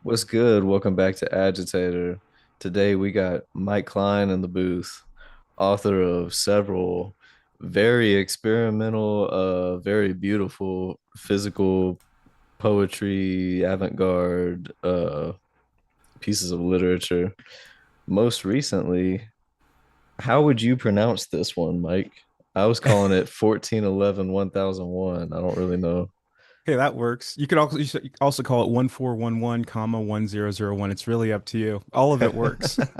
What's good? Welcome back to Agitator. Today we got Mike Klein in the booth, author of several very experimental, very beautiful physical poetry, avant-garde pieces of literature. Most recently, how would you pronounce this one, Mike? I was calling it 1411 1001. I don't really know. Hey, that works. You could also call it 1411, comma 1001. It's really up to you. All of it works. Got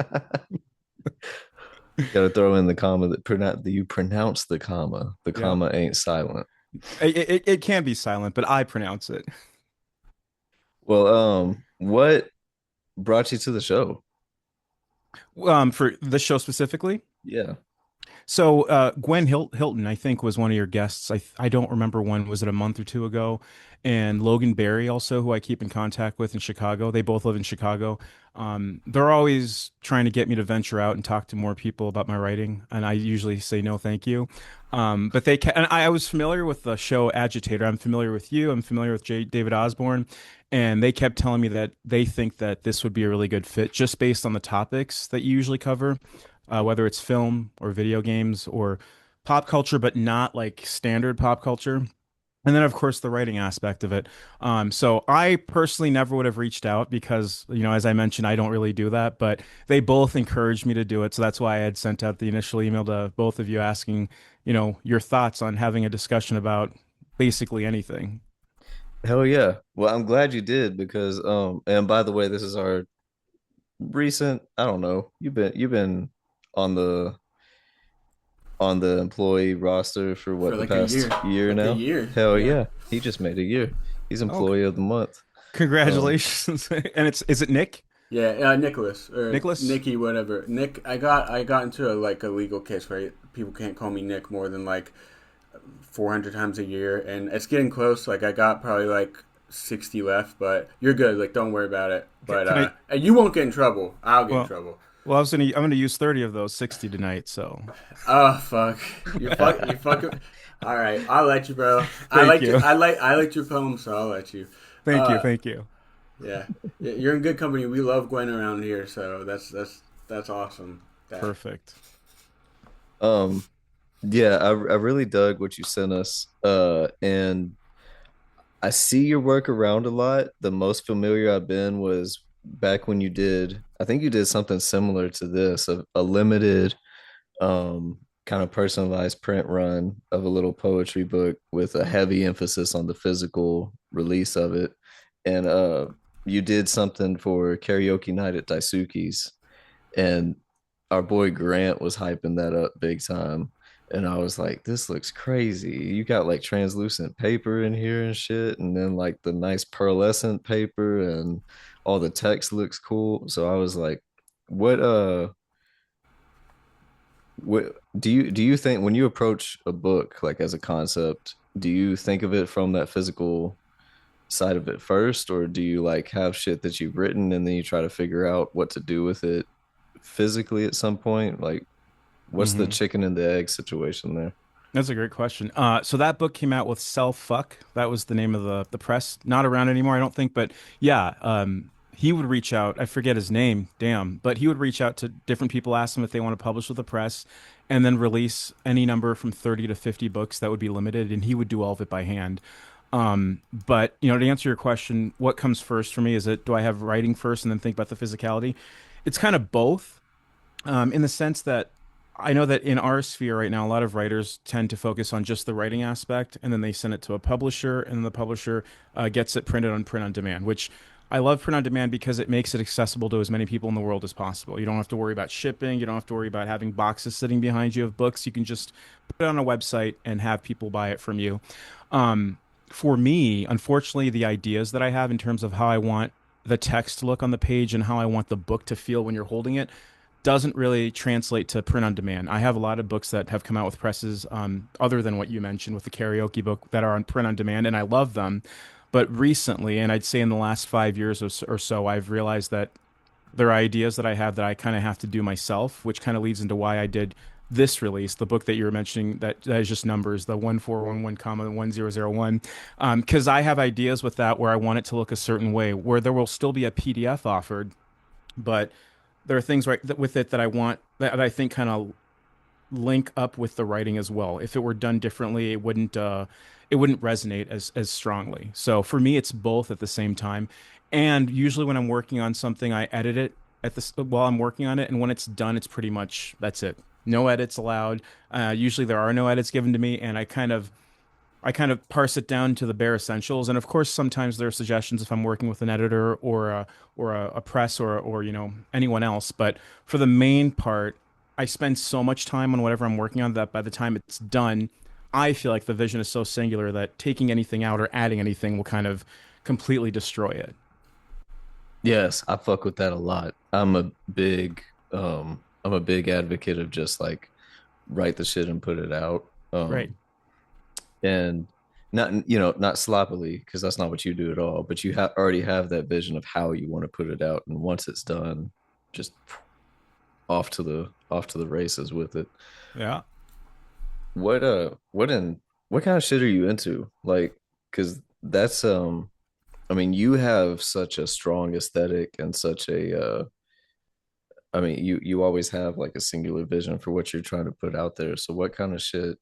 to throw in the comma that you pronounce the comma. The Yep. comma ain't silent. It can be silent, but I pronounce it. Well, what brought you to the show? For this show specifically. Yeah. So Gwen Hilton, I think, was one of your guests. I don't remember when. Was it a month or two ago? And Logan Berry, also, who I keep in contact with in Chicago. They both live in Chicago. They're always trying to get me to venture out and talk to more people about my writing, and I usually say no, thank you. But and I was familiar with the show Agitator. I'm familiar with you. I'm familiar with David Osborne, and they kept telling me that they think that this would be a really good fit just based on the topics that you usually cover, whether it's film or video games or pop culture, but not like standard pop culture. And then, of course, the writing aspect of it. So I personally never would have reached out because, as I mentioned, I don't really do that, but they both encouraged me to do it. So that's why I had sent out the initial email to both of you asking, your thoughts on having a discussion about basically anything. Hell yeah. Well, I'm glad you did because and by the way, this is our recent, I don't know. You've been on the employee roster for For what, the like a past year. year Like a now? year. Hell Yeah. yeah. He just made a year. He's Oh, employee of the month. Um congratulations. And is it Nick? Yeah, Nicholas or Nicholas? Nicky, whatever. Nick, I got into a legal case where people can't call me Nick more than like 400 times a year, and it's getting close. Like I got probably like 60 left, but you're good. Like don't worry about it. But Can I? and you won't get in trouble. I'll get in Well, trouble. I'm gonna use 30 of those 60 tonight. So Oh fuck, you fucking. All right, I'll let you, bro. thank you. I liked your poem, so I'll let you. Thank you. Uh, Thank you. Yeah, you're in good company. We love Gwen around here, so that's awesome. That Perfect. um yeah, I really dug what you sent us. And I see your work around a lot. The most familiar I've been was back when I think you did something similar to this, a limited kind of personalized print run of a little poetry book with a heavy emphasis on the physical release of it. And you did something for karaoke night at Daisuke's, and our boy Grant was hyping that up big time. And I was like, this looks crazy. You got like translucent paper in here and shit, and then like the nice pearlescent paper, and all the text looks cool. So I was like, what what do you think when you approach a book like as a concept, do you think of it from that physical side of it first, or do you like have shit that you've written and then you try to figure out what to do with it physically at some point? Like, what's the Hmm. chicken and the egg situation there? That's a great question. So that book came out with Self Fuck. That was the name of the press. Not around anymore, I don't think. But yeah, he would reach out. I forget his name, damn. But he would reach out to different people, ask them if they want to publish with the press, and then release any number from 30 to 50 books that would be limited, and he would do all of it by hand. But to answer your question, what comes first for me? Is it, do I have writing first and then think about the physicality? It's kind of both, in the sense that I know that in our sphere right now, a lot of writers tend to focus on just the writing aspect, and then they send it to a publisher, and the publisher gets it printed on print on demand, which I love print on demand because it makes it accessible to as many people in the world as possible. You don't have to worry about shipping. You don't have to worry about having boxes sitting behind you of books. You can just put it on a website and have people buy it from you. Um, for me, unfortunately, the ideas that I have in terms of how I want the text to look on the page and how I want the book to feel when you're holding it doesn't really translate to print on demand. I have a lot of books that have come out with presses, other than what you mentioned with the karaoke book, that are on print on demand, and I love them. But recently, and I'd say in the last 5 years or so, I've realized that there are ideas that I have that I kind of have to do myself, which kind of leads into why I did this release, the book that you were mentioning, that is just numbers, the 1411 comma 1001, because I have ideas with that where I want it to look a certain way, where there will still be a PDF offered, but there are things with it that I want that I think kind of link up with the writing as well. If it were done differently, it wouldn't resonate as strongly. So for me, it's both at the same time. And usually when I'm working on something, I edit it while I'm working on it, and when it's done, it's pretty much that's it. No edits allowed. Usually there are no edits given to me, and I kind of parse it down to the bare essentials. And of course, sometimes there are suggestions if I'm working with an editor or a press or anyone else. But for the main part, I spend so much time on whatever I'm working on that by the time it's done, I feel like the vision is so singular that taking anything out or adding anything will kind of completely destroy it. Yes, I fuck with that a lot. I'm a big advocate of just like write the shit and put it out. Right. And not not sloppily because that's not what you do at all, but you already have that vision of how you want to put it out, and once it's done, just off to the races with it. Yeah. What kind of shit are you into? Like, because that's I mean, you have such a strong aesthetic and such a I mean, you always have like a singular vision for what you're trying to put out there. So what kind of shit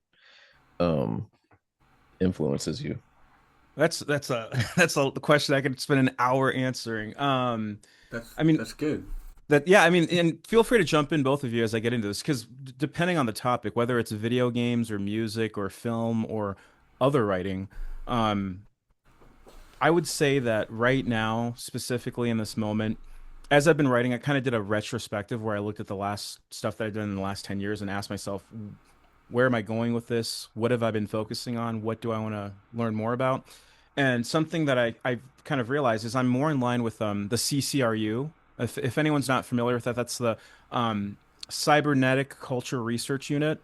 um influences you? That's a that's a question I could spend an hour answering. That's I mean, that's good. yeah, I mean, and feel free to jump in, both of you, as I get into this, because depending on the topic, whether it's video games or music or film or other writing, um, I would say that right now, specifically in this moment, as I've been writing, I kind of did a retrospective where I looked at the last stuff that I've done in the last 10 years and asked myself, where am I going with this? What have I been focusing on? What do I want to learn more about? And something that I've kind of realized is I'm more in line with the CCRU. If anyone's not familiar with that, that's the um, Cybernetic Culture Research Unit,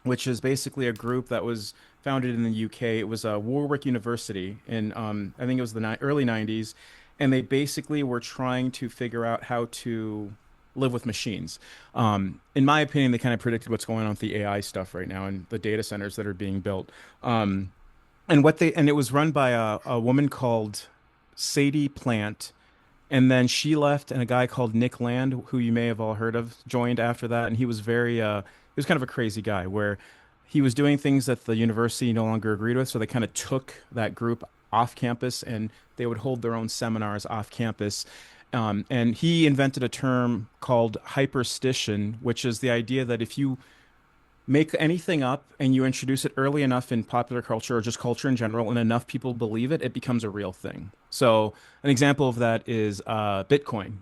which is basically a group that was founded in the UK. It was a Warwick University in I think it was the early 90s, and they basically were trying to figure out how to live with machines. In my opinion, they kind of predicted what's going on with the AI stuff right now and the data centers that are being built. And it was run by a woman called Sadie Plant, and then she left, and a guy called Nick Land, who you may have all heard of, joined after that. And he was kind of a crazy guy where he was doing things that the university no longer agreed with. So they kind of took that group off campus and they would hold their own seminars off campus. And he invented a term called hyperstition, which is the idea that if you make anything up and you introduce it early enough in popular culture or just culture in general and enough people believe it, it becomes a real thing. So an example of that is Bitcoin.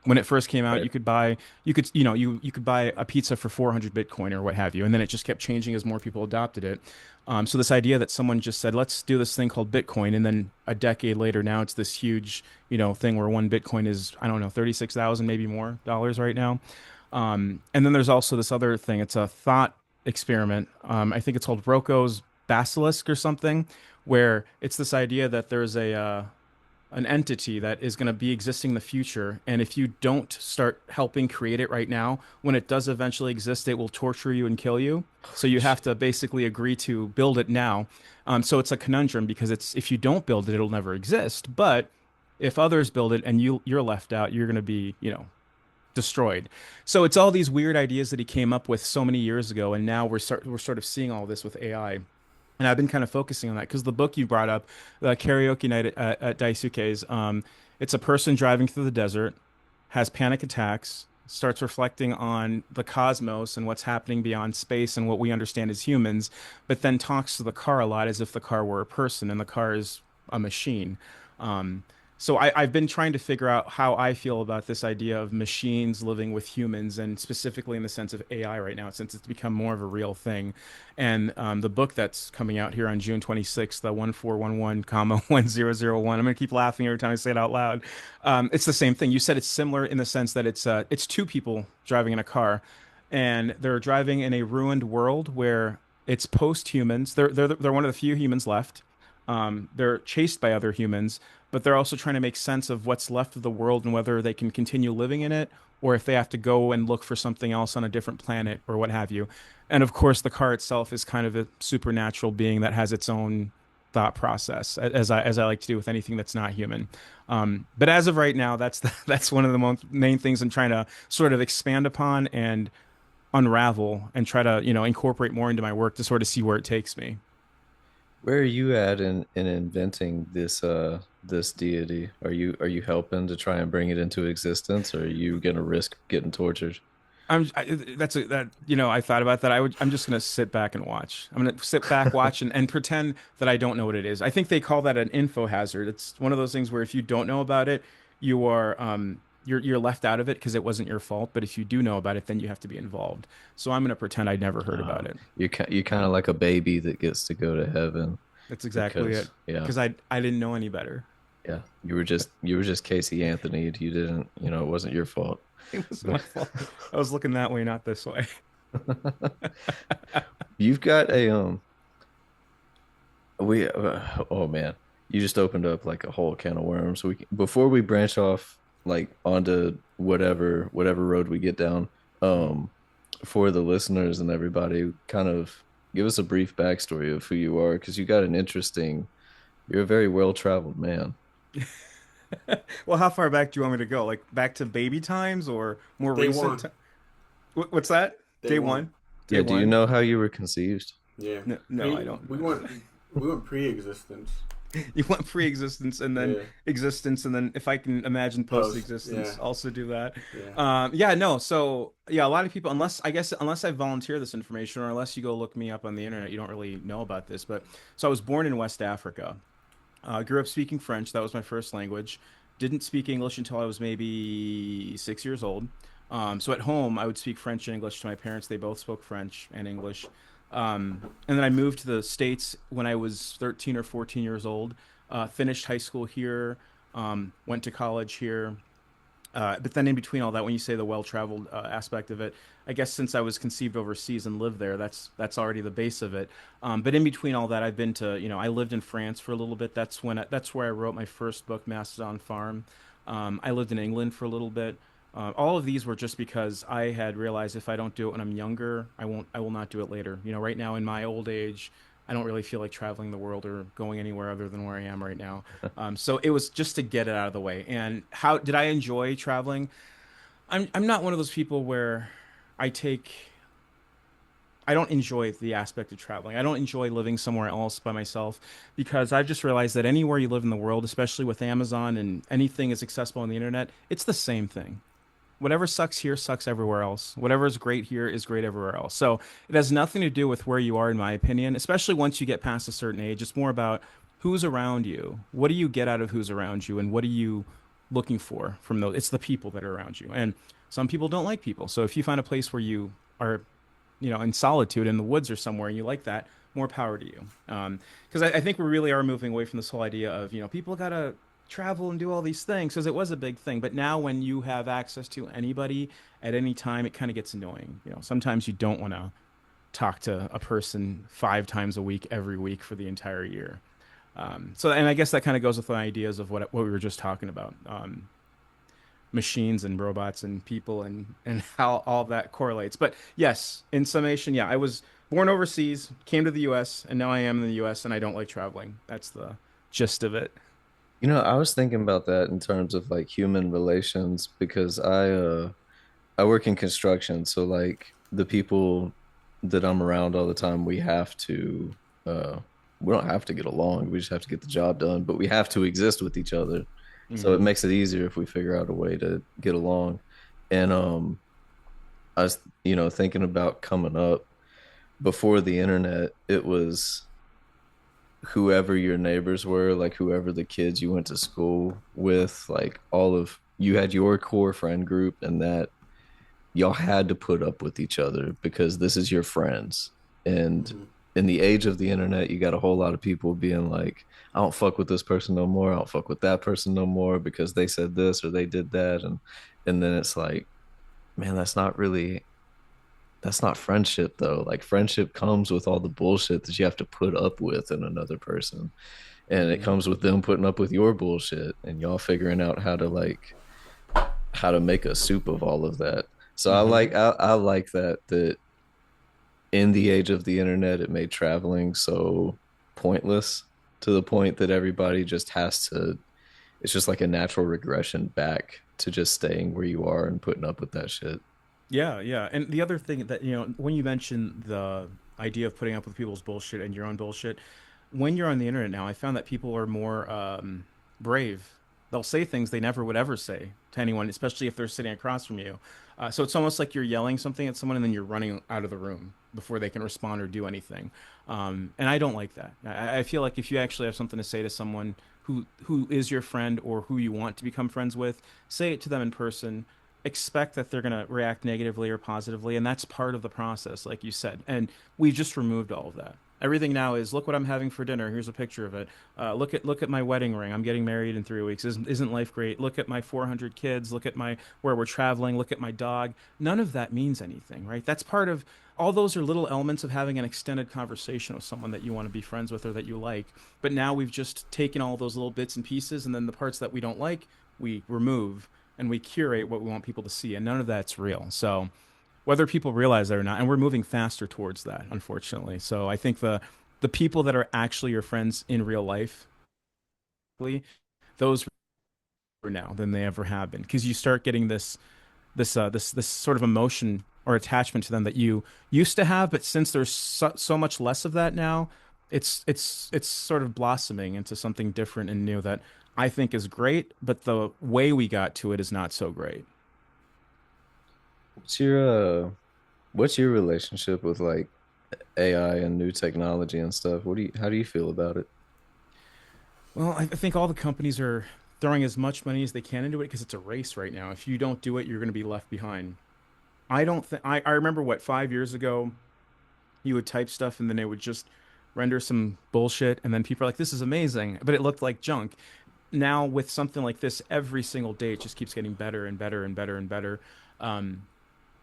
When it first came out, Right. you could buy a pizza for 400 Bitcoin or what have you, and then it just kept changing as more people adopted it. So this idea that someone just said, let's do this thing called Bitcoin, and then a decade later, now it's this huge, thing where one Bitcoin is, I don't know, 36,000 maybe more dollars right now. And then there's also this other thing. It's a thought experiment. I think it's called Rocco's Basilisk or something, where it's this idea that there's a an entity that is going to be existing in the future, and if you don't start helping create it right now, when it does eventually exist, it will torture you and kill you. So you have to basically agree to build it now. So it's a conundrum because it's if you don't build it, it'll never exist. But if others build it and you're left out, you're going to be, destroyed. So it's all these weird ideas that he came up with so many years ago, and now we're sort of seeing all this with AI. And I've been kind of focusing on that because the book you brought up, the karaoke night at Daisuke's, it's a person driving through the desert, has panic attacks, starts reflecting on the cosmos and what's happening beyond space and what we understand as humans, but then talks to the car a lot as if the car were a person and the car is a machine. Um, I've been trying to figure out how I feel about this idea of machines living with humans, and specifically in the sense of AI right now, since it's become more of a real thing. And the book that's coming out here on June 26th, the 1411, comma 1001. I'm gonna keep laughing every time I say it out loud. It's the same thing. You said it's similar in the sense that it's two people driving in a car, and they're driving in a ruined world where it's post humans. They're one of the few humans left. They're chased by other humans, but they're also trying to make sense of what's left of the world and whether they can continue living in it or if they have to go and look for something else on a different planet or what have you. And of course, the car itself is kind of a supernatural being that has its own thought process, as I like to do with anything that's not human. But as of right now, that's one of the main things I'm trying to sort of expand upon and unravel and try to incorporate more into my work to sort of see where it takes me. Where are you at in inventing this deity? Are you helping to try and bring it into existence, or are you gonna risk getting tortured? I thought about that. I'm just gonna sit back and watch. I'm gonna sit back, watch, and pretend that I don't know what it is. I think they call that an info hazard. It's one of those things where if you don't know about it, you're left out of it because it wasn't your fault. But if you do know about it, then you have to be involved. So I'm gonna pretend I never heard about it. You're kind of like a baby that gets to go to heaven That's exactly it. because yeah, Because I didn't know any better. yeah, you were just Casey Anthony. You didn't, it wasn't your fault. It was my fault. I was looking that way, not this way. You've got a we oh man, you just opened up like a whole can of worms. Before we branch off like onto whatever road we get down, um, for the listeners and everybody, kind of give us a brief backstory of who you are because you're a very well traveled man. Well, how far back do you want me to go? Like back to baby times or more Day recent? one. What's that? Day Day one. one? Day Yeah, do you one? know how you were conceived? Yeah. No, no, I don't. We want pre-existence. You want pre-existence and then Yeah. existence, and then if I can imagine Post. post-existence, Yeah. also do that. Yeah. Yeah, no. So yeah, a lot of people, unless I volunteer this information or unless you go look me up on the internet, you don't really know about this. But so I was born in West Africa. Grew up speaking French. That was my first language. Didn't speak English until I was maybe 6 years old. So at home, I would speak French and English to my parents. They both spoke French and English. And then I moved to the States when I was 13 or 14 years old. Finished high school here. Went to college here. But then in between all that, when you say the well-traveled aspect of it, I guess since I was conceived overseas and lived there, that's already the base of it. But in between all that, I've been to, I lived in France for a little bit. That's where I wrote my first book, Mastodon Farm. I lived in England for a little bit. All of these were just because I had realized if I don't do it when I'm younger, I will not do it later. Right now in my old age, I don't really feel like traveling the world or going anywhere other than where I am right now. So it was just to get it out of the way. And how did I enjoy traveling? I'm not one of those people where I take I don't enjoy the aspect of traveling. I don't enjoy living somewhere else by myself because I've just realized that anywhere you live in the world, especially with Amazon and anything is accessible on the internet, it's the same thing. Whatever sucks here sucks everywhere else. Whatever is great here is great everywhere else. So it has nothing to do with where you are, in my opinion, especially once you get past a certain age. It's more about who's around you. What do you get out of who's around you? And what are you looking for from those? It's the people that are around you. And some people don't like people. So if you find a place where you are, in solitude in the woods or somewhere and you like that, more power to you. Because I think we really are moving away from this whole idea of, people got to travel and do all these things because it was a big thing. But now when you have access to anybody at any time, it kind of gets annoying. Sometimes you don't want to talk to a person 5 times a week, every week for the entire year. And I guess that kind of goes with the ideas of what we were just talking about. Machines and robots and people and how all that correlates. But yes, in summation, yeah, I was born overseas, came to the US, and now I am in the US and I don't like traveling. That's the gist of it. I was thinking about that in terms of like human relations because I work in construction, so like the people that I'm around all the time, uh we don't have to get along. We just have to get the job done, but we have to exist with each other. So it Hmm. makes it easier if we figure out a way to get along. And I was, thinking about coming up before the internet, it was whoever your neighbors were, like whoever the kids you went to school with, like you had your core friend group and that y'all had to put up with each other because this is your friends. And Hmm. in the age of the internet, you got a whole lot of people being like, I don't fuck with this person no more. I don't fuck with that person no more because they said this or they did that. And then it's like, man, that's not friendship though. Like friendship comes with all the bullshit that you have to put up with in another person. and it Hmm. comes with them putting up with your bullshit and y'all figuring out how to make a soup of all of that. So Hmm. I like that in the age of the internet it made traveling so pointless to the point that everybody just has to, it's just like a natural regression back to just staying where you are and putting up with that shit. Yeah, yeah. And the other thing that, when you mention the idea of putting up with people's bullshit and your own bullshit, when you're on the internet now, I found that people are more brave. They'll say things they never would ever say to anyone, especially if they're sitting across from you. So it's almost like you're yelling something at someone and then you're running out of the room before they can respond or do anything. And I don't like that. I feel like if you actually have something to say to someone who is your friend or who you want to become friends with, say it to them in person. Expect that they're going to react negatively or positively, and that's part of the process, like you said. And we've just removed all of that. Everything now is, look what I'm having for dinner. Here's a picture of it. Look at my wedding ring. I'm getting married in 3 weeks. Isn't life great? Look at my 400 kids. Look at my where we're traveling. Look at my dog. None of that means anything, right? That's part of all those are little elements of having an extended conversation with someone that you want to be friends with or that you like. But now we've just taken all those little bits and pieces, and then the parts that we don't like, we remove and we curate what we want people to see, and none of that's real. So whether people realize that or not, and we're moving faster towards that, unfortunately. So I think the people that are actually your friends in real life, those are now than they ever have been, because you start getting this sort of emotion or attachment to them that you used to have, but since there's so much less of that now, it's sort of blossoming into something different and new that I think is great, but the way we got to it is not so great. What's your what's your relationship with like AI and new technology and stuff? How do you feel about it? Well, I think all the companies are throwing as much money as they can into it because it's a race right now. If you don't do it, you're going to be left behind. I don't think I remember what 5 years ago you would type stuff and then it would just render some bullshit and then people are like, this is amazing, but it looked like junk. Now with something like this, every single day it just keeps getting better and better and better and better. Um,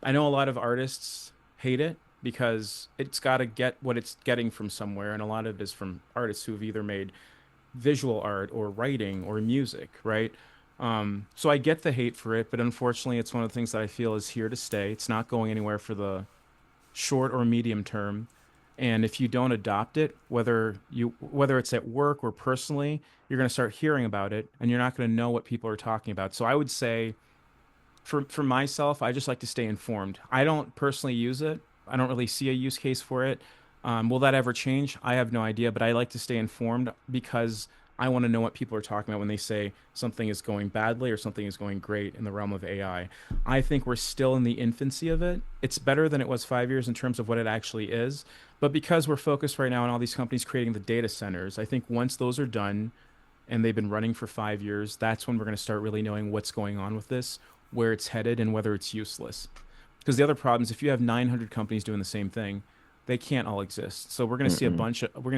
I know a lot of artists hate it because it's got to get what it's getting from somewhere, and a lot of it is from artists who've either made visual art or writing or music, right? So I get the hate for it, but unfortunately, it's one of the things that I feel is here to stay. It's not going anywhere for the short or medium term. And if you don't adopt it, whether it's at work or personally, you're going to start hearing about it, and you're not going to know what people are talking about. So I would say for myself, I just like to stay informed. I don't personally use it. I don't really see a use case for it. Will that ever change? I have no idea, but I like to stay informed because I want to know what people are talking about when they say something is going badly or something is going great in the realm of AI. I think we're still in the infancy of it. It's better than it was 5 years in terms of what it actually is. But because we're focused right now on all these companies creating the data centers, I think once those are done, and they've been running for 5 years, that's when we're going to start really knowing what's going on with this, where it's headed, and whether it's useless. Because the other problem is if you have 900 companies doing the same thing, they can't all exist. So Mm-mm. we're going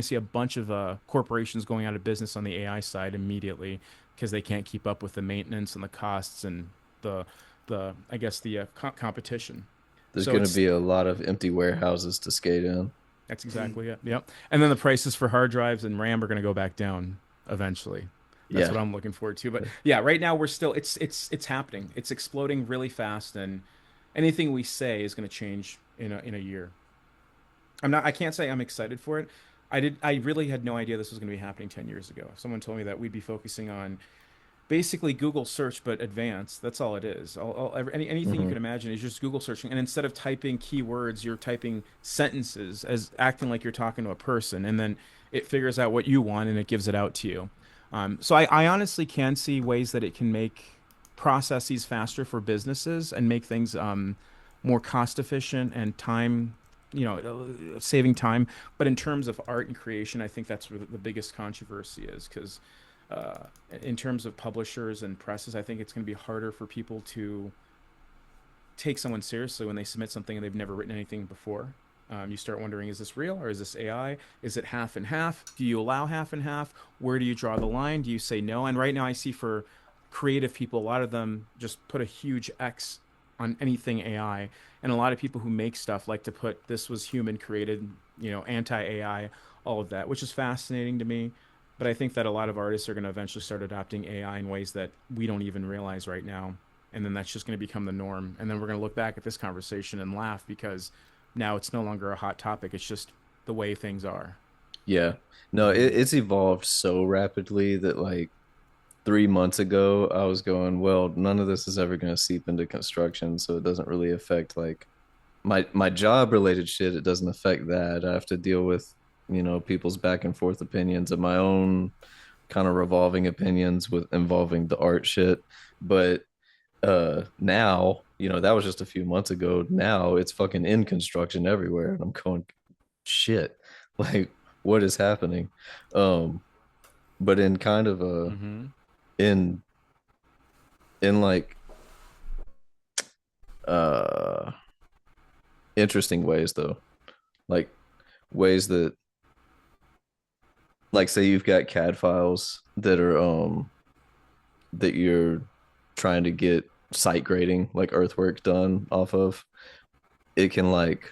to see a bunch of corporations going out of business on the AI side immediately because they can't keep up with the maintenance and the costs and the the I guess the competition. There's So going to it's be a lot of empty warehouses to skate in. that's exactly it. Yep. And then the prices for hard drives and RAM are going to go back down eventually. That's Yeah. what I'm looking forward to. But yeah, right now we're still it's happening. It's exploding really fast and anything we say is going to change in a year. I can't say I'm excited for it. I really had no idea this was going to be happening 10 years ago. If someone told me that we'd be focusing on basically Google search, but advanced. That's all it is. Anything you Hmm. can imagine is just Google searching. And instead of typing keywords, you're typing sentences as acting like you're talking to a person. And then it figures out what you want and it gives it out to you. So I honestly can see ways that it can make processes faster for businesses and make things more cost efficient and time, saving time. But in terms of art and creation, I think that's where the biggest controversy is because uh, in terms of publishers and presses, I think it's going to be harder for people to take someone seriously when they submit something and they've never written anything before. You start wondering, is this real or is this AI? Is it half and half? Do you allow half and half? Where do you draw the line? Do you say no? And right now, I see for creative people, a lot of them just put a huge X on anything AI. And a lot of people who make stuff like to put this was human created, anti AI, all of that, which is fascinating to me. But I think that a lot of artists are going to eventually start adopting AI in ways that we don't even realize right now. And then that's just going to become the norm. And then we're going to look back at this conversation and laugh because now it's no longer a hot topic. It's just the way things are. Yeah. No, Hmm. it's evolved so rapidly that like 3 months ago, I was going, well, none of this is ever going to seep into construction, so it doesn't really affect like my job related shit. It doesn't affect that. I have to deal with, people's back and forth opinions and my own kind of revolving opinions with involving the art shit. But now, that was just a few months ago. Now it's fucking in construction everywhere. And I'm going, shit, like what is happening? But in kind of a Hmm. in like uh interesting ways though. Like ways that, like, say you've got CAD files that are that you're trying to get site grading, like earthwork done off of. It can like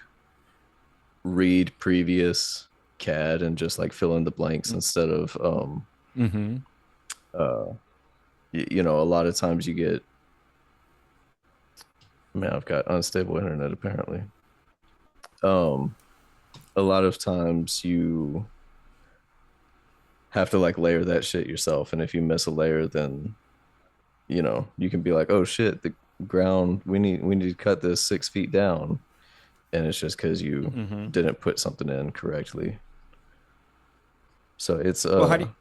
read previous CAD and just like fill in the blanks instead of Hmm. uh a lot of times you get, man, I've got unstable internet apparently. Um a lot of times you have to like layer that shit yourself, and if you miss a layer, then you can be like, oh shit, the ground, we need to cut this 6 feet down, and it's just because you Hmm. didn't put something in correctly. So it's Well, how do you,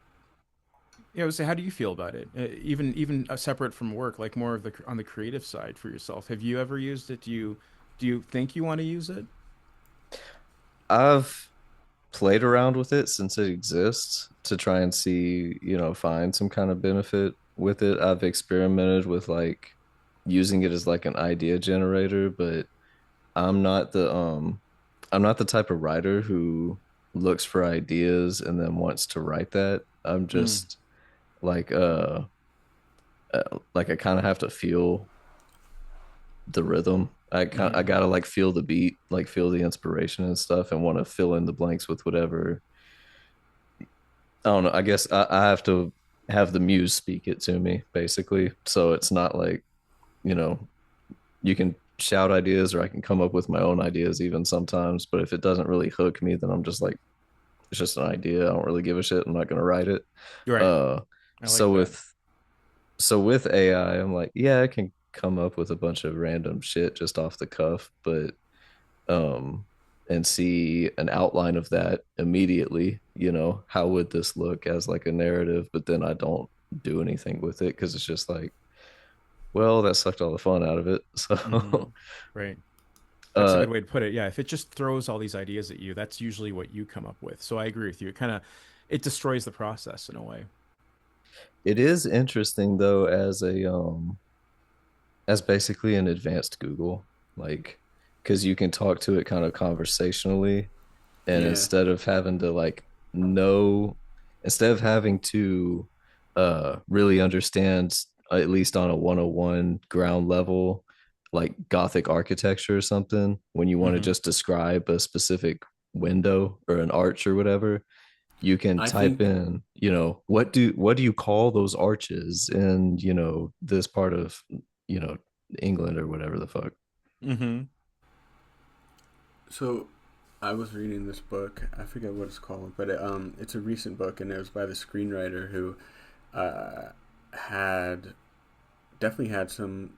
yeah, I would say, how do you feel about it? Even separate from work, like more of the on the creative side for yourself. Have you ever used it? Do you think you want to use it? I've played around with it since it exists to try and see, find some kind of benefit with it. I've experimented with like using it as like an idea generator, but I'm not the um I'm not the type of writer who looks for ideas and then wants to write that. I'm Mm. just like like I kind of have to feel the rhythm. I Hmm. gotta like feel the beat, like feel the inspiration and stuff, and want to fill in the blanks with whatever. I don't know. I guess I have to have the muse speak it to me, basically. So it's not like, you know, you can shout ideas or I can come up with my own ideas even sometimes. But if it doesn't really hook me, then I'm just like, it's just an idea. I don't really give a shit. I'm not gonna write it. You're right. Uh I so like that. with AI, I'm like, yeah, I can come up with a bunch of random shit just off the cuff, but um and see an outline of that immediately, how would this look as like a narrative, but then I don't do anything with it because it's just like, well, that sucked all the fun out of it. Hmm. So Right. That's a uh good way to put it. Yeah, if it just throws all these ideas at you, that's usually what you come up with. So I agree with you. It destroys the process in a way. it is interesting though as basically an advanced Google, like because you can talk to it kind of conversationally, and Yeah, know instead of having to really understand, at least on a 101 ground level, like Gothic architecture or something, when you want to Hmm. just describe a specific window or an arch or whatever, you can I type think in, what do you call those arches in, this part of, you know England or whatever the fuck. Hmm. so. I was reading this book. I forget what it's called, but it's a recent book, and it was by the screenwriter who uh, had definitely had some.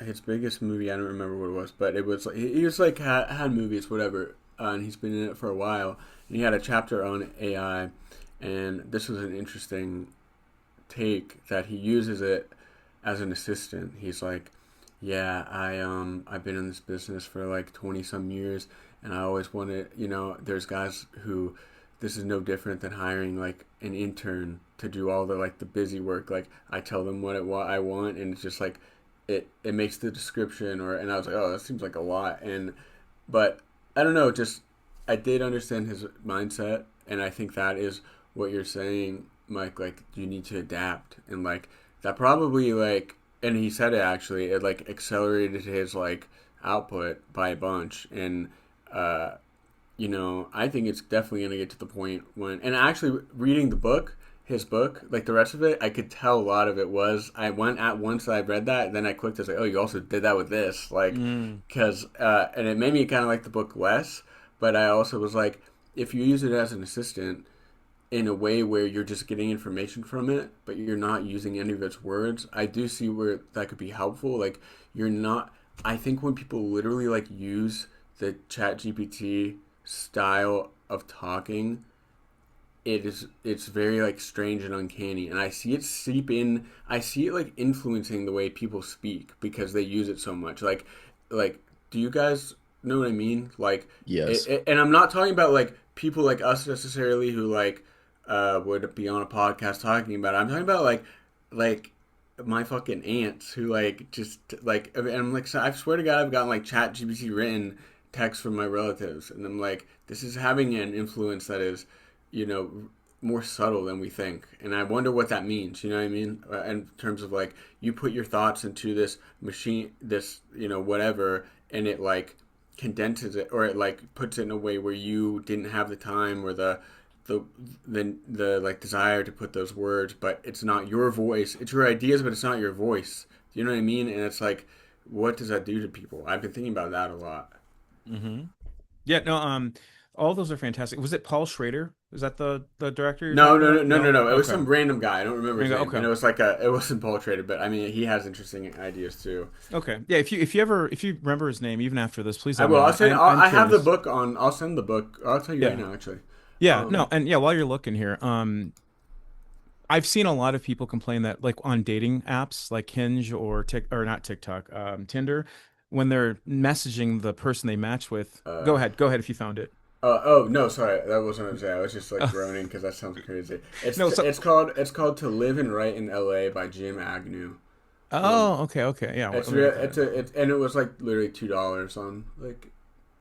His biggest movie, I don't remember what it was, but it was he was like had movies, whatever, and he's been in it for a while. And he had a chapter on AI, and this was an interesting take that he uses it as an assistant. He's like, yeah, I've been in this business for like 20 some years, and I always wanted, there's guys who this is no different than hiring like an intern to do all the like the busy work. Like I tell them what I want, and it's just like it makes the description. Or and I was like, oh, that seems like a lot. And but I don't know, just I did understand his mindset, and I think that is what you're saying, Mike. Like you need to adapt, and like that probably like, and he said it actually, it like accelerated his like output by a bunch, and uh, I think it's definitely going to get to the point when, and actually reading the book, his book, like the rest of it, I could tell a lot of it was, I went at once I read that, then I clicked, I was like, oh, you also did that with this. Like, Mm. because, and it made me kind of like the book less, but I also was like, if you use it as an assistant in a way where you're just getting information from it, but you're not using any of its words, I do see where that could be helpful. Like, you're not, I think when people literally like use the chat GPT style of talking, it's very like strange and uncanny, and I see it seep in. I see it like influencing the way people speak because they use it so much. Like, do you guys know what I mean? Like, Yes. and I'm not talking about like people like us necessarily who like would be on a podcast talking about it. I'm talking about like my fucking aunts who like just like, and I'm like, so I swear to God, I've gotten like chat GPT written text from my relatives, and I'm like, this is having an influence that is, you know, more subtle than we think. And I wonder what that means. You know what I mean? In terms of like, you put your thoughts into this machine, this, whatever, and it like condenses it, or it like puts it in a way where you didn't have the time or the the like desire to put those words, but it's not your voice. It's your ideas, but it's not your voice. Do you know what I mean? And it's like, what does that do to people? I've been thinking about that a lot. Hmm. Yeah, no, all those are fantastic. Was it Paul Schrader? Is that the director you're No, talking no, no, about? no, no, No? no. It was Okay. some random guy. I don't remember his name, Okay. and it wasn't Paul Trader, but I mean, he has interesting ideas too. Okay. Yeah, if you remember his name even after this, please I let me will. know. I'll send. I'm I have the curious. book on. I'll send the book. I'll tell you right Yeah. now, actually. Yeah, no, Um, and yeah, while you're looking here, I've seen a lot of people complain that like on dating apps like Hinge or Tik or not TikTok, Tinder, when they're messaging the person they match with, uh, go ahead if you found it. oh no, sorry, that wasn't what I was saying. I was just like Uh, groaning because that sounds crazy. no, so It's called To Live and Write in L.A. by Jim Agnew. Um, oh, okay. Yeah, let it's me real. look at it. And it was like literally $2 on like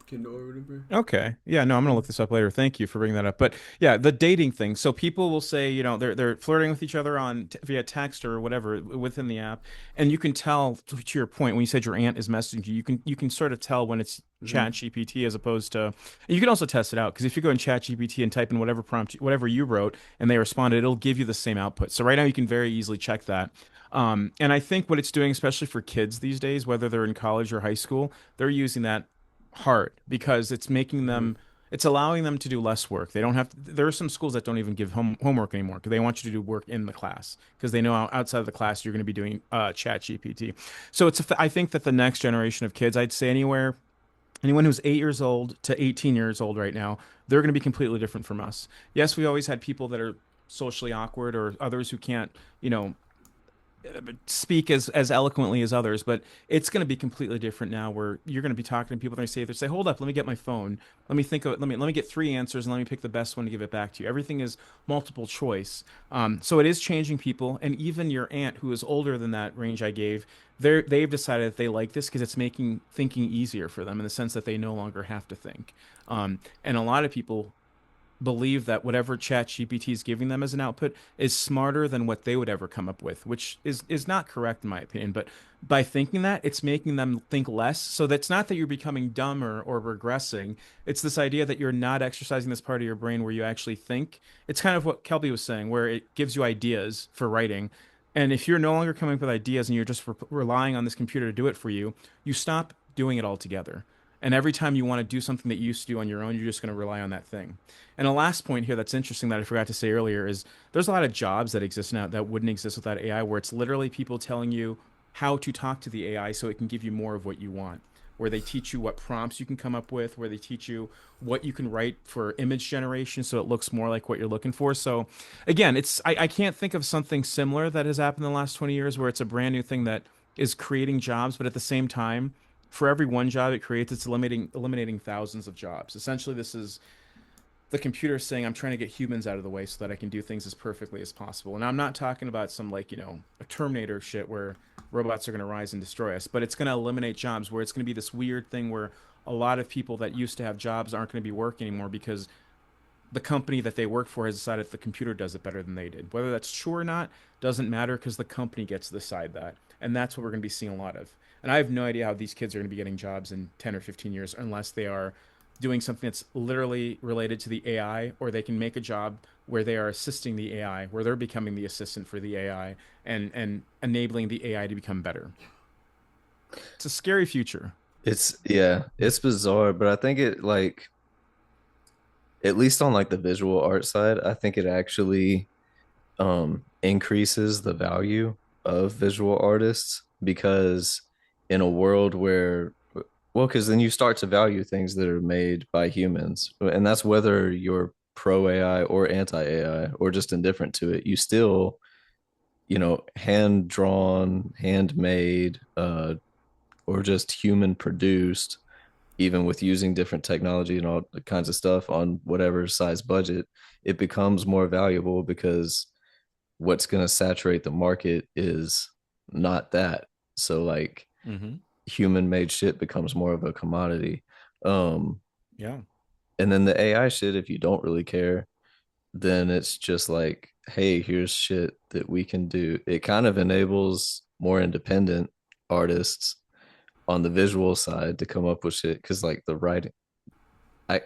Kindle or whatever. Okay. Yeah, no, I'm gonna look this up later. Thank you for bringing that up. But yeah, the dating thing. So people will say, they're flirting with each other on via text or whatever within the app, and you can tell to your point when you said your aunt is messaging you, you can sort of tell when it's Mm-hmm. Chat GPT as opposed to. You can also test it out because if you go in Chat GPT and type in whatever prompt, whatever you wrote, and they responded, it'll give you the same output. So right now you can very easily check that. And I think what it's doing, especially for kids these days, whether they're in college or high school, they're using that hard because it's making Mm-hmm. them it's allowing them to do less work. They don't have to, there are some schools that don't even give homework anymore because they want you to do work in the class because they know outside of the class you're going to be doing chat GPT. So I think that the next generation of kids, I'd say anyone who's 8 years old to 18 years old right now, they're going to be completely different from us. Yes, we always had people that are socially awkward or others who can't, you know, speak as eloquently as others, but it's going to be completely different now where you're going to be talking to people and they say, hold up, let me get my phone. Let me think of it. Let me get three answers and let me pick the best one to give it back to you. Everything is multiple choice. So it is changing people. And even your aunt who is older than that range I gave, they've decided that they like this because it's making thinking easier for them in the sense that they no longer have to think. And a lot of people believe that whatever chat GPT is giving them as an output is smarter than what they would ever come up with, which is not correct in my opinion. But by thinking that, it's making them think less. So that's not that you're becoming dumber or regressing. It's this idea that you're not exercising this part of your brain where you actually think. It's kind of what Kelby was saying, where it gives you ideas for writing. And if you're no longer coming up with ideas and you're just relying on this computer to do it for you, you stop doing it altogether. And every time you want to do something that you used to do on your own, you're just going to rely on that thing. And a last point here that's interesting that I forgot to say earlier is there's a lot of jobs that exist now that wouldn't exist without AI, where it's literally people telling you how to talk to the AI so it can give you more of what you want. Where they teach you what prompts you can come up with, where they teach you what you can write for image generation so it looks more like what you're looking for. So, again, I can't think of something similar that has happened in the last 20 years where it's a brand new thing that is creating jobs, but at the same time, for every one job it creates, it's eliminating thousands of jobs. Essentially, this is the computer saying I'm trying to get humans out of the way so that I can do things as perfectly as possible. And I'm not talking about some like, a Terminator shit where robots are going to rise and destroy us, but it's going to eliminate jobs where it's going to be this weird thing where a lot of people that used to have jobs aren't going to be working anymore because the company that they work for has decided the computer does it better than they did. Whether that's true or not doesn't matter because the company gets to decide that. And that's what we're going to be seeing a lot of. And I have no idea how these kids are going to be getting jobs in 10 or 15 years unless they are doing something that's literally related to the AI, or they can make a job where they are assisting the AI, where they're becoming the assistant for the AI and enabling the AI to become better. It's a scary future. It's yeah, it's bizarre, but I think it like at least on like the visual art side, I think it actually increases the value of visual artists because in a world where well, because then you start to value things that are made by humans, and that's whether you're pro AI or anti AI or just indifferent to it. You still, hand drawn, handmade, or just human produced, even with using different technology and all kinds of stuff on whatever size budget, it becomes more valuable because what's going to saturate the market is not that. So like Mm-hmm. human made shit becomes more of a commodity. Um Yeah. and then the AI shit, if you don't really care, then it's just like, hey, here's shit that we can do. It kind of enables more independent artists on the visual side to come up with shit because like the writing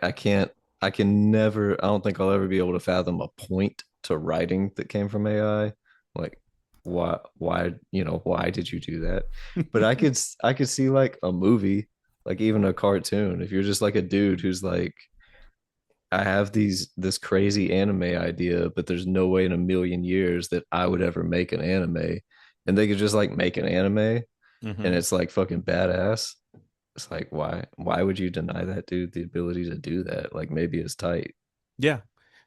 I can't I can never I don't think I'll ever be able to fathom a point to writing that came from AI. Like why did you do that? But I could see like a movie, like even a cartoon. If you're just like a dude who's like, I have this crazy anime idea, but there's no way in a million years that I would ever make an anime. And they could just like make an anime and Mm-hmm. it's like fucking badass. It's like why would you deny that dude the ability to do that? Like maybe it's tight. Yeah.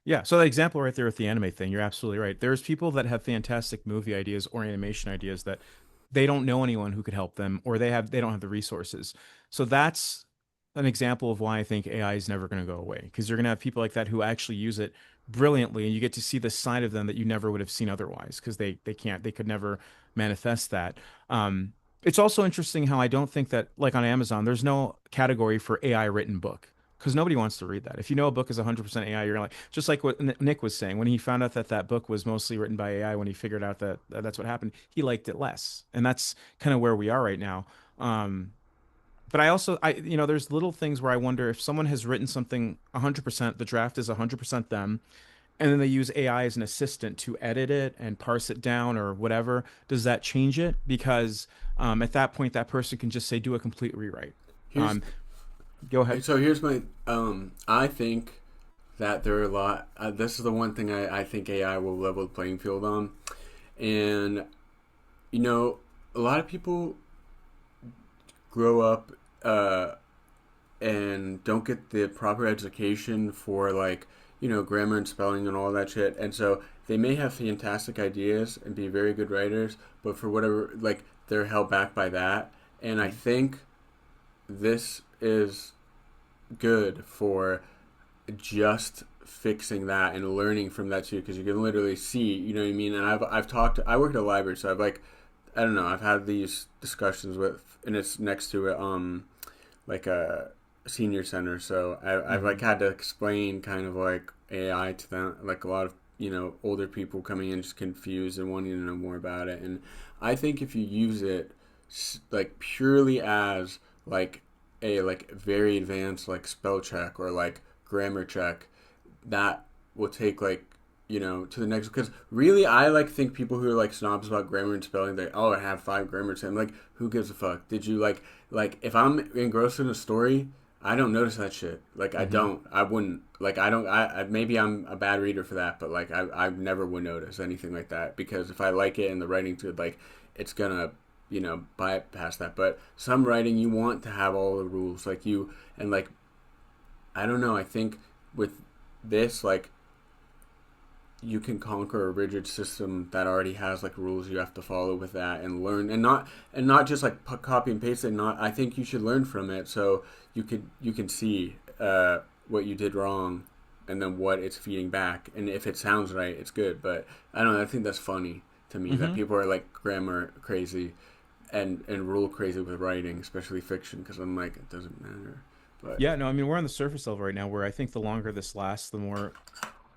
Yeah. So the example right there with the anime thing, you're absolutely right. There's people that have fantastic movie ideas or animation ideas that they don't know anyone who could help them, or they don't have the resources. So that's an example of why I think AI is never going to go away, because you're going to have people like that who actually use it brilliantly, and you get to see the side of them that you never would have seen otherwise, because they could never manifest that. It's also interesting how I don't think that, like on Amazon, there's no category for AI written book, because nobody wants to read that. If you know a book is 100% AI, you're like, just like what Nick was saying when he found out that that book was mostly written by AI. When he figured out that that's what happened, he liked it less, and that's kind of where we are right now. Um, but I also, there's little things where I wonder if someone has written something 100%, the draft is 100% them, and then they use AI as an assistant to edit it and parse it down or whatever. Does that change it? Because at that point, that person can just say, do a complete rewrite. Here's Um, Go ahead. so here's my I think that there are a lot. This is the one thing I think AI will level the playing field on, and you know, a lot of people grow up uh, and don't get the proper education for like grammar and spelling and all that shit, and so they may have fantastic ideas and be very good writers, but for whatever like they're held back by that, and I think this is good for just fixing that and learning from that too, because you can literally see, you know what I mean. And I've talked. I work at a library, so I've like, I don't know. I've had these discussions with, and it's next to it, like a senior center. So I've like Hmm. had to explain kind of like AI to them, like a lot of older people coming in just confused and wanting to know more about it. And I think if you use it like purely as like a like very advanced like spell check or like grammar check, that will take like to the next, because really I like think people who are like snobs about grammar and spelling, they, oh, I have 5 grammar checks. I'm like, who gives a fuck? Did you like if I'm engrossed in a story, I don't notice that shit. Like Hmm. I wouldn't like I don't I maybe I'm a bad reader for that, but like I never would notice anything like that, because if I like it and the writing's good, like it's gonna bypass that. But some writing you want to have all the rules, like you, and like I don't know. I think with this, like you can conquer a rigid system that already has like rules you have to follow with that and learn, and not just like copy and paste it. Not, I think you should learn from it so you can see what you did wrong and then what it's feeding back. And if it sounds right, it's good. But I don't know. I think that's funny to me that Hmm. people are like grammar crazy and rule crazy with writing, especially fiction. Because I'm like, it doesn't matter. But Yeah, no, I mean, we're on the surface level right now where I think the longer this lasts, the more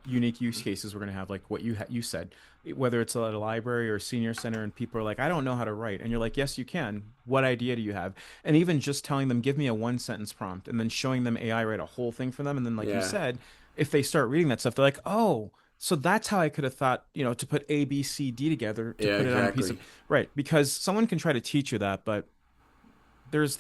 unique use cases we're going to have, like what you said, whether it's at a library or a senior center, and people are like, I don't know how to write, and you're like, yes, you can. What idea do you have? And even just telling them, give me a one sentence prompt, and then showing them AI write a whole thing for them, and then like you Yeah, said, if they start reading that stuff, they're like, oh. So that's how I could have thought, to put A, B, C, D together to yeah, put it on a piece of, exactly. right? Because someone can try to teach you that, but there's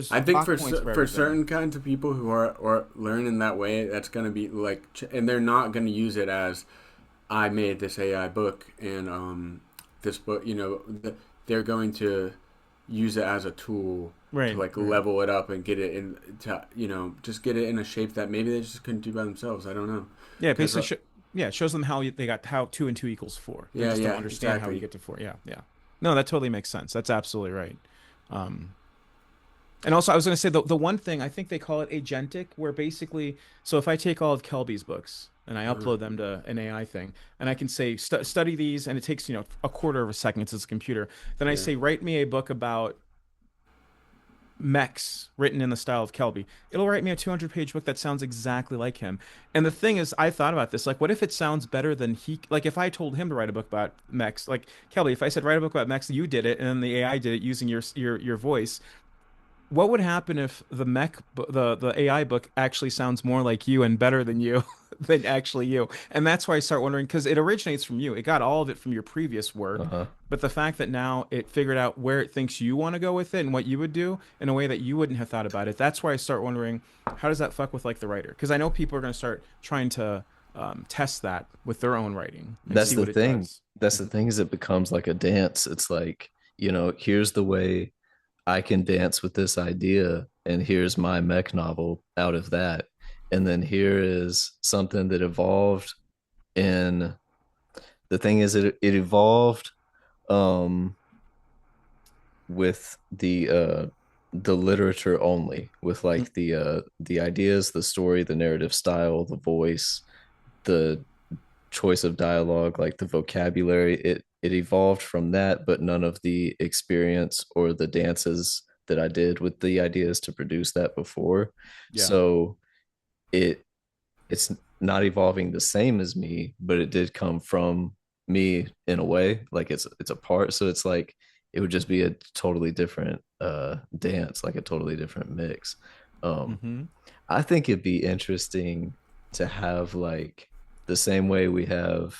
I think plot points for for everything. certain kinds of people who are or learn in that way, that's gonna be like, and they're not gonna use it as I made this AI book and this book. They're going to use it as a tool to Right, like right. level it up and get it in to just get it in a shape that maybe they just couldn't do by themselves. I don't know, Yeah, because basically, yeah, it shows them how they got how two and two equals four. They yeah, just don't yeah, understand how you exactly. get to four. Yeah, yeah. No, that totally makes sense. That's absolutely right. Um, and also, I was going to say the one thing I think they call it agentic, where basically, so if I take all of Kelby's books and I Uh, upload them to an AI thing, and I can say study these, and it takes a quarter of a second because it's a computer. Then I yeah, say write me a book about mechs written in the style of Kelby. It'll write me a 200-page book that sounds exactly like him. And the thing is, I thought about this. Like, what if it sounds better than like if I told him to write a book about mechs, like Kelby, if I said write a book about mechs, you did it, and then the AI did it using your voice, what would happen if the AI book actually sounds more like you and better than you than actually you? And that's why I start wondering because it originates from you. It got all of it from your previous work, Uh-huh. but the fact that now it figured out where it thinks you want to go with it and what you would do in a way that you wouldn't have thought about it. That's why I start wondering how does that fuck with like the writer? Because I know people are going to start trying to test that with their own writing and That's see the what it thing. does. That's the thing is it becomes like a dance. It's like, here's the way I can dance with this idea, and here's my mech novel out of that. And then here is something that evolved in the thing is it evolved um with the literature only, with Mm, like the ideas, the story, the narrative style, the voice, the choice of dialogue, like the vocabulary. It evolved from that, but none of the experience or the dances that I did with the ideas to produce that before. yeah. So it it's not evolving the same as me, but it did come from me in a way. Like it's a part. So it's like it would just be a totally different dance, like a totally different mix. Um Hmm. I think it'd be interesting to have like the same way we have,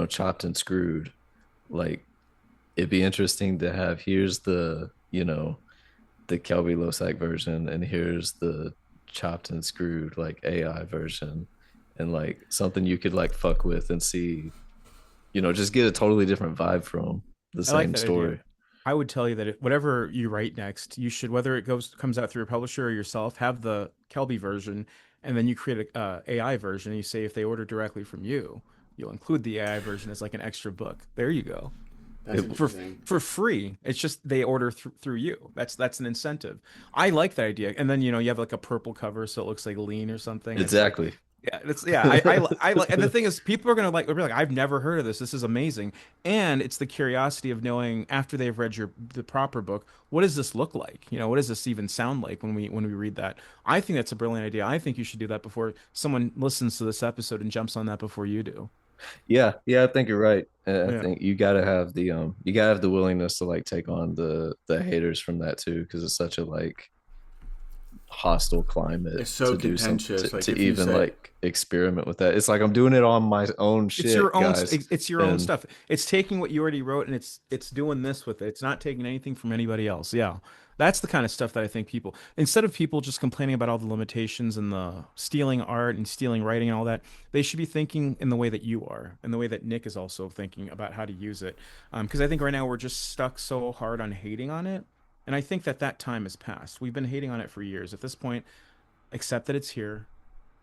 chopped and screwed. Like it'd be interesting to have here's the Kelby Losac version, and here's the chopped and screwed like AI version, and like something you could like fuck with and see, just get a totally different vibe from the I like same that idea. story. I would tell you that whatever you write next, you should, whether it comes out through a publisher or yourself, have the Kelby version, and then you create a AI version. And you say if they order directly from you, you'll include the AI version as like an extra book. There you go. that's For interesting. for free. It's just they order through you. That's an incentive. I like that idea. And then you have like a purple cover so it looks like lean or something. It's like Exactly. yeah, it's yeah. I like, and the thing is, people are gonna like be like, I've never heard of this. This is amazing, and it's the curiosity of knowing after they've read the proper book, what does this look like? What does this even sound like when we read that? I think that's a brilliant idea. I think you should do that before someone listens to this episode and jumps on that before you do. Yeah, yeah, I think you're right. I Yeah. think you gotta have the willingness to like take on the haters from that too, because it's such a like hostile climate It's so to do some to, contentious. Like to if you even say, like experiment with that. It's like I'm doing it on my own It's shit, your own guys. it's your own And stuff. It's taking what you already wrote and it's doing this with it. It's not taking anything from anybody else. Yeah. That's the kind of stuff that I think people instead of people just complaining about all the limitations and the stealing art and stealing writing and all that, they should be thinking in the way that you are, and the way that Nick is also thinking about how to use it. Because I think right now we're just stuck so hard on hating on it. And I think that time has passed. We've been hating on it for years. At this point, accept that it's here,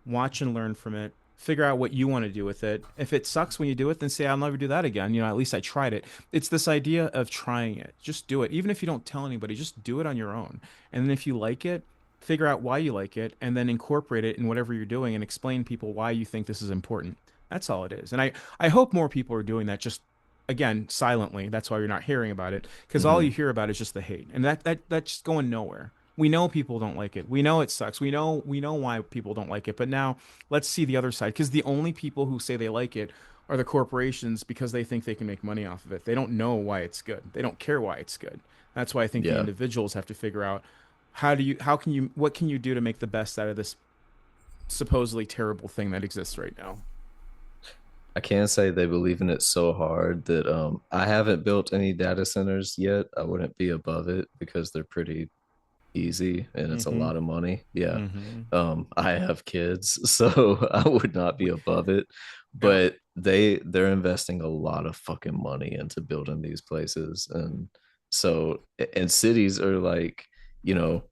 watch and learn from it, figure out what you want to do with it. If it sucks when you do it, then say, I'll never do that again. At least I tried it. It's this idea of trying it. Just do it. Even if you don't tell anybody, just do it on your own. And then if you like it, figure out why you like it and then incorporate it in whatever you're doing and explain people why you think this is important. That's all it is. And I hope more people are doing that just again silently. That's why you're not hearing about it because all you mhm. hear about is just the hate. And that's just going nowhere. We know people don't like it. We know it sucks. We know why people don't like it. But now let's see the other side, because the only people who say they like it are the corporations because they think they can make money off of it. They don't know why it's good. They don't care why it's good. That's why I think the Yeah. individuals have to figure out how can you what can you do to make the best out of this supposedly terrible thing that exists right now. I can say they believe in it so hard that I haven't built any data centers yet. I wouldn't be above it because they're pretty easy and it's a Mm-hmm. lot of money. Yeah. Mm-hmm. I have kids, so I would not be We, above it. yeah. But they're investing a lot of fucking money into building these places. And so and cities are like, you know,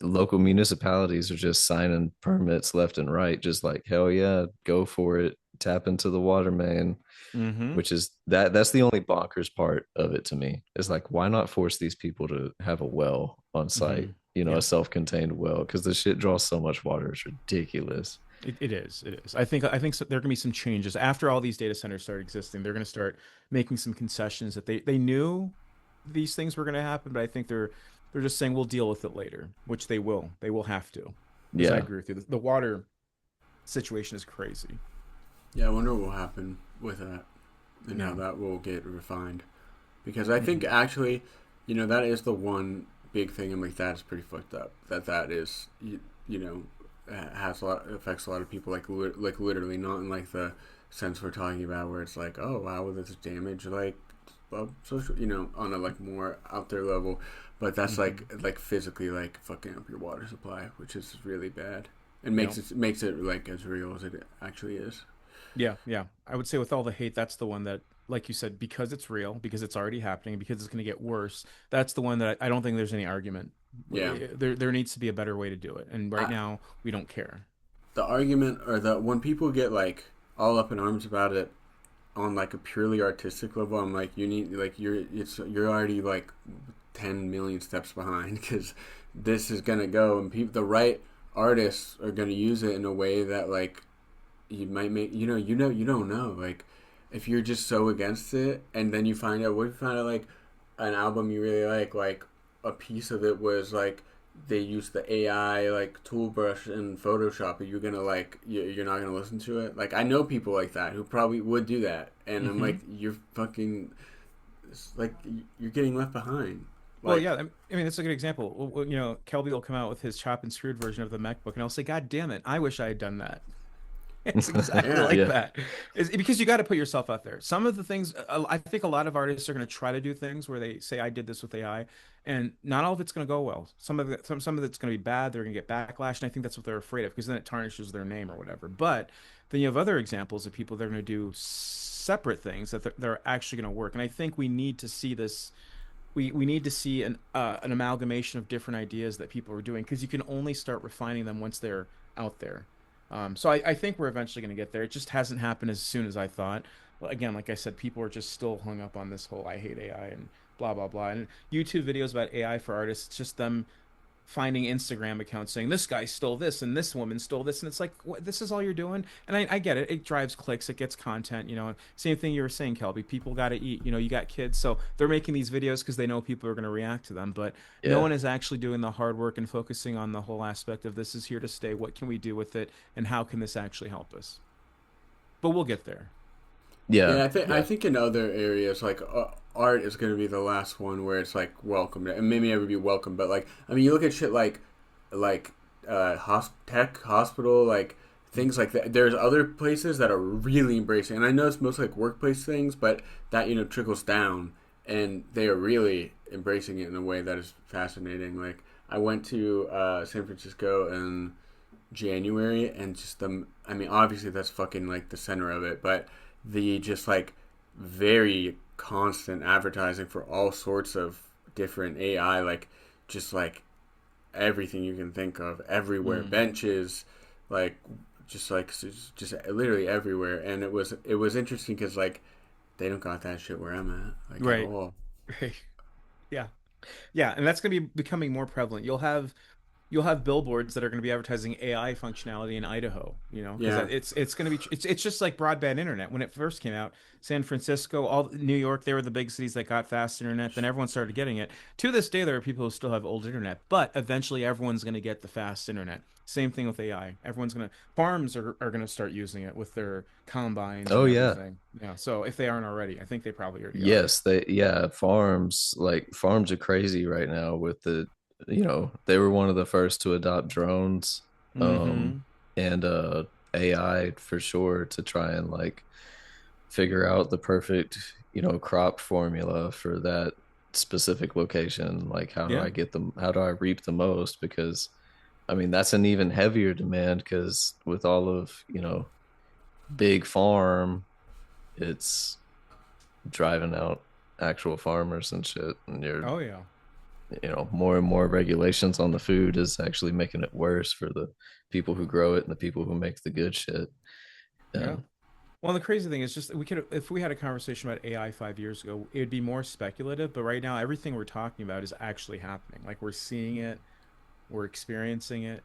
local municipalities are just signing permits left and right, just like hell yeah, go for it. Tap into the water main, Mm-hmm. which is that's the only bonkers part of it to me. Is like, why not force these people to have a well on Mm-hmm. site, a Yeah. self-contained well, because the shit draws so much water. It's ridiculous. It is. It is. I think so, there are going to be some changes after all these data centers start existing. They're going to start making some concessions that they knew these things were going to happen, but I think they're just saying we'll deal with it later, which they will. They will have to, because I Yeah. agree with you. The water situation is crazy. Yeah, I wonder what will happen with that and how Yeah. that will get refined. Because I think Mm-hmm. actually, that is the one big thing, and like that is pretty fucked up. That is, you know, has a lot affects a lot of people. Like literally, not in like the sense we're talking about, where it's like, oh wow, will this damage like social, on a like more out there level. But that's Mm-hmm. like physically like fucking up your water supply, which is really bad. And Yeah. makes it like as real as it actually is. Yeah, yeah. I would say with all the hate, that's the one that, like you said, because it's real, because it's already happening, because it's going to get worse. That's the one that I don't think there's any argument. Yeah. There needs to be a better way to do it, and right I, now we don't care. the argument or the when people get like all up in arms about it on like a purely artistic level, I'm like, you need like you're already like 10 million steps behind because this is gonna go and the right artists are gonna use it in a way that like you might make you don't know like if you're just so against it and then you find out what if you find out like an album you really like a piece of it was like they use the AI like tool brush in Photoshop. Are you gonna like you're not gonna listen to it? Like I know people like that who probably would do that, and I'm Hmm. like you're fucking like you're getting left behind. Well, Like yeah, I mean, that's a good example. Kelby will come out with his chop and screwed version of the MacBook, and I'll say, God damn it, I wish I had done that. It's exactly yeah, like Yeah. that. It's because you got to put yourself out there. Some of the things, I think a lot of artists are going to try to do things where they say, I did this with AI, and not all of it's going to go well. Some of it's going to be bad. They're going to get backlash, and I think that's what they're afraid of because then it tarnishes their name or whatever. But then you have other examples of people that are going to do separate things that they're actually going to work. And I think we need to see this. We need to see an amalgamation of different ideas that people are doing because you can only start refining them once they're out there. So I think we're eventually going to get there. It just hasn't happened as soon as I thought. Well, again, like I said, people are just still hung up on this whole I hate AI and blah blah blah. And YouTube videos about AI for artists, it's just them finding Instagram accounts saying this guy stole this and this woman stole this, and it's like what, this is all you're doing. And I get it; it drives clicks, it gets content. Same thing you were saying, Kelby. People got to eat. You got kids, so they're making these videos because they know people are going to react to them. But no Yeah. one is actually doing the hard work and focusing on the whole aspect of this is here to stay. What can we do with it, and how can this actually help us? But we'll get there. Yeah. yeah. I Yeah. think in other areas like art is going to be the last one where it's like welcome and maybe never be welcome, but like I mean you look at shit like tech hospital like things like that. There's other places that are really embracing, and I know it's mostly like workplace things, but that trickles down, and they are really embracing it in a way that is fascinating. Like I went to San Francisco in January, and just I mean, obviously that's fucking like the center of it, but the just like very constant advertising for all sorts of different AI, like just like everything you can think of everywhere, Mm. benches, like just literally everywhere, and it was interesting because like they don't got that shit where I'm at like at Right. all. Right. Yeah. Yeah, and that's going to be becoming more prevalent. You'll have you'll have billboards that are going to be advertising AI functionality in Idaho, because Yeah. it's going to be it's just like broadband internet when it first came out. San Francisco, all New York, they were the big cities that got fast internet. Then everyone started getting it. To this day, there are people who still have old internet, but eventually everyone's going to get the fast internet. Same thing with AI. Everyone's going to farms are going to start using it with their combines Oh and yeah. everything. Yeah. So if they aren't already, I think they probably already are. Yes, they yeah, farms are crazy right now with they were one of the first to adopt drones um Mm-hmm. and AI for sure to try and like figure out the perfect, crop formula for that specific location. Like Yeah. how do I reap the most? Because I mean that's an even heavier demand because with all of, big farm, it's driving out actual farmers and shit. And Oh yeah. more and more regulations on the food is actually making it worse for the people who grow it and the people who make the good shit. Yeah. And Well, the crazy thing is just we could if we had a conversation about AI 5 years ago, it would be more speculative. But right now, everything we're talking about is actually happening. Like we're seeing it, we're experiencing it.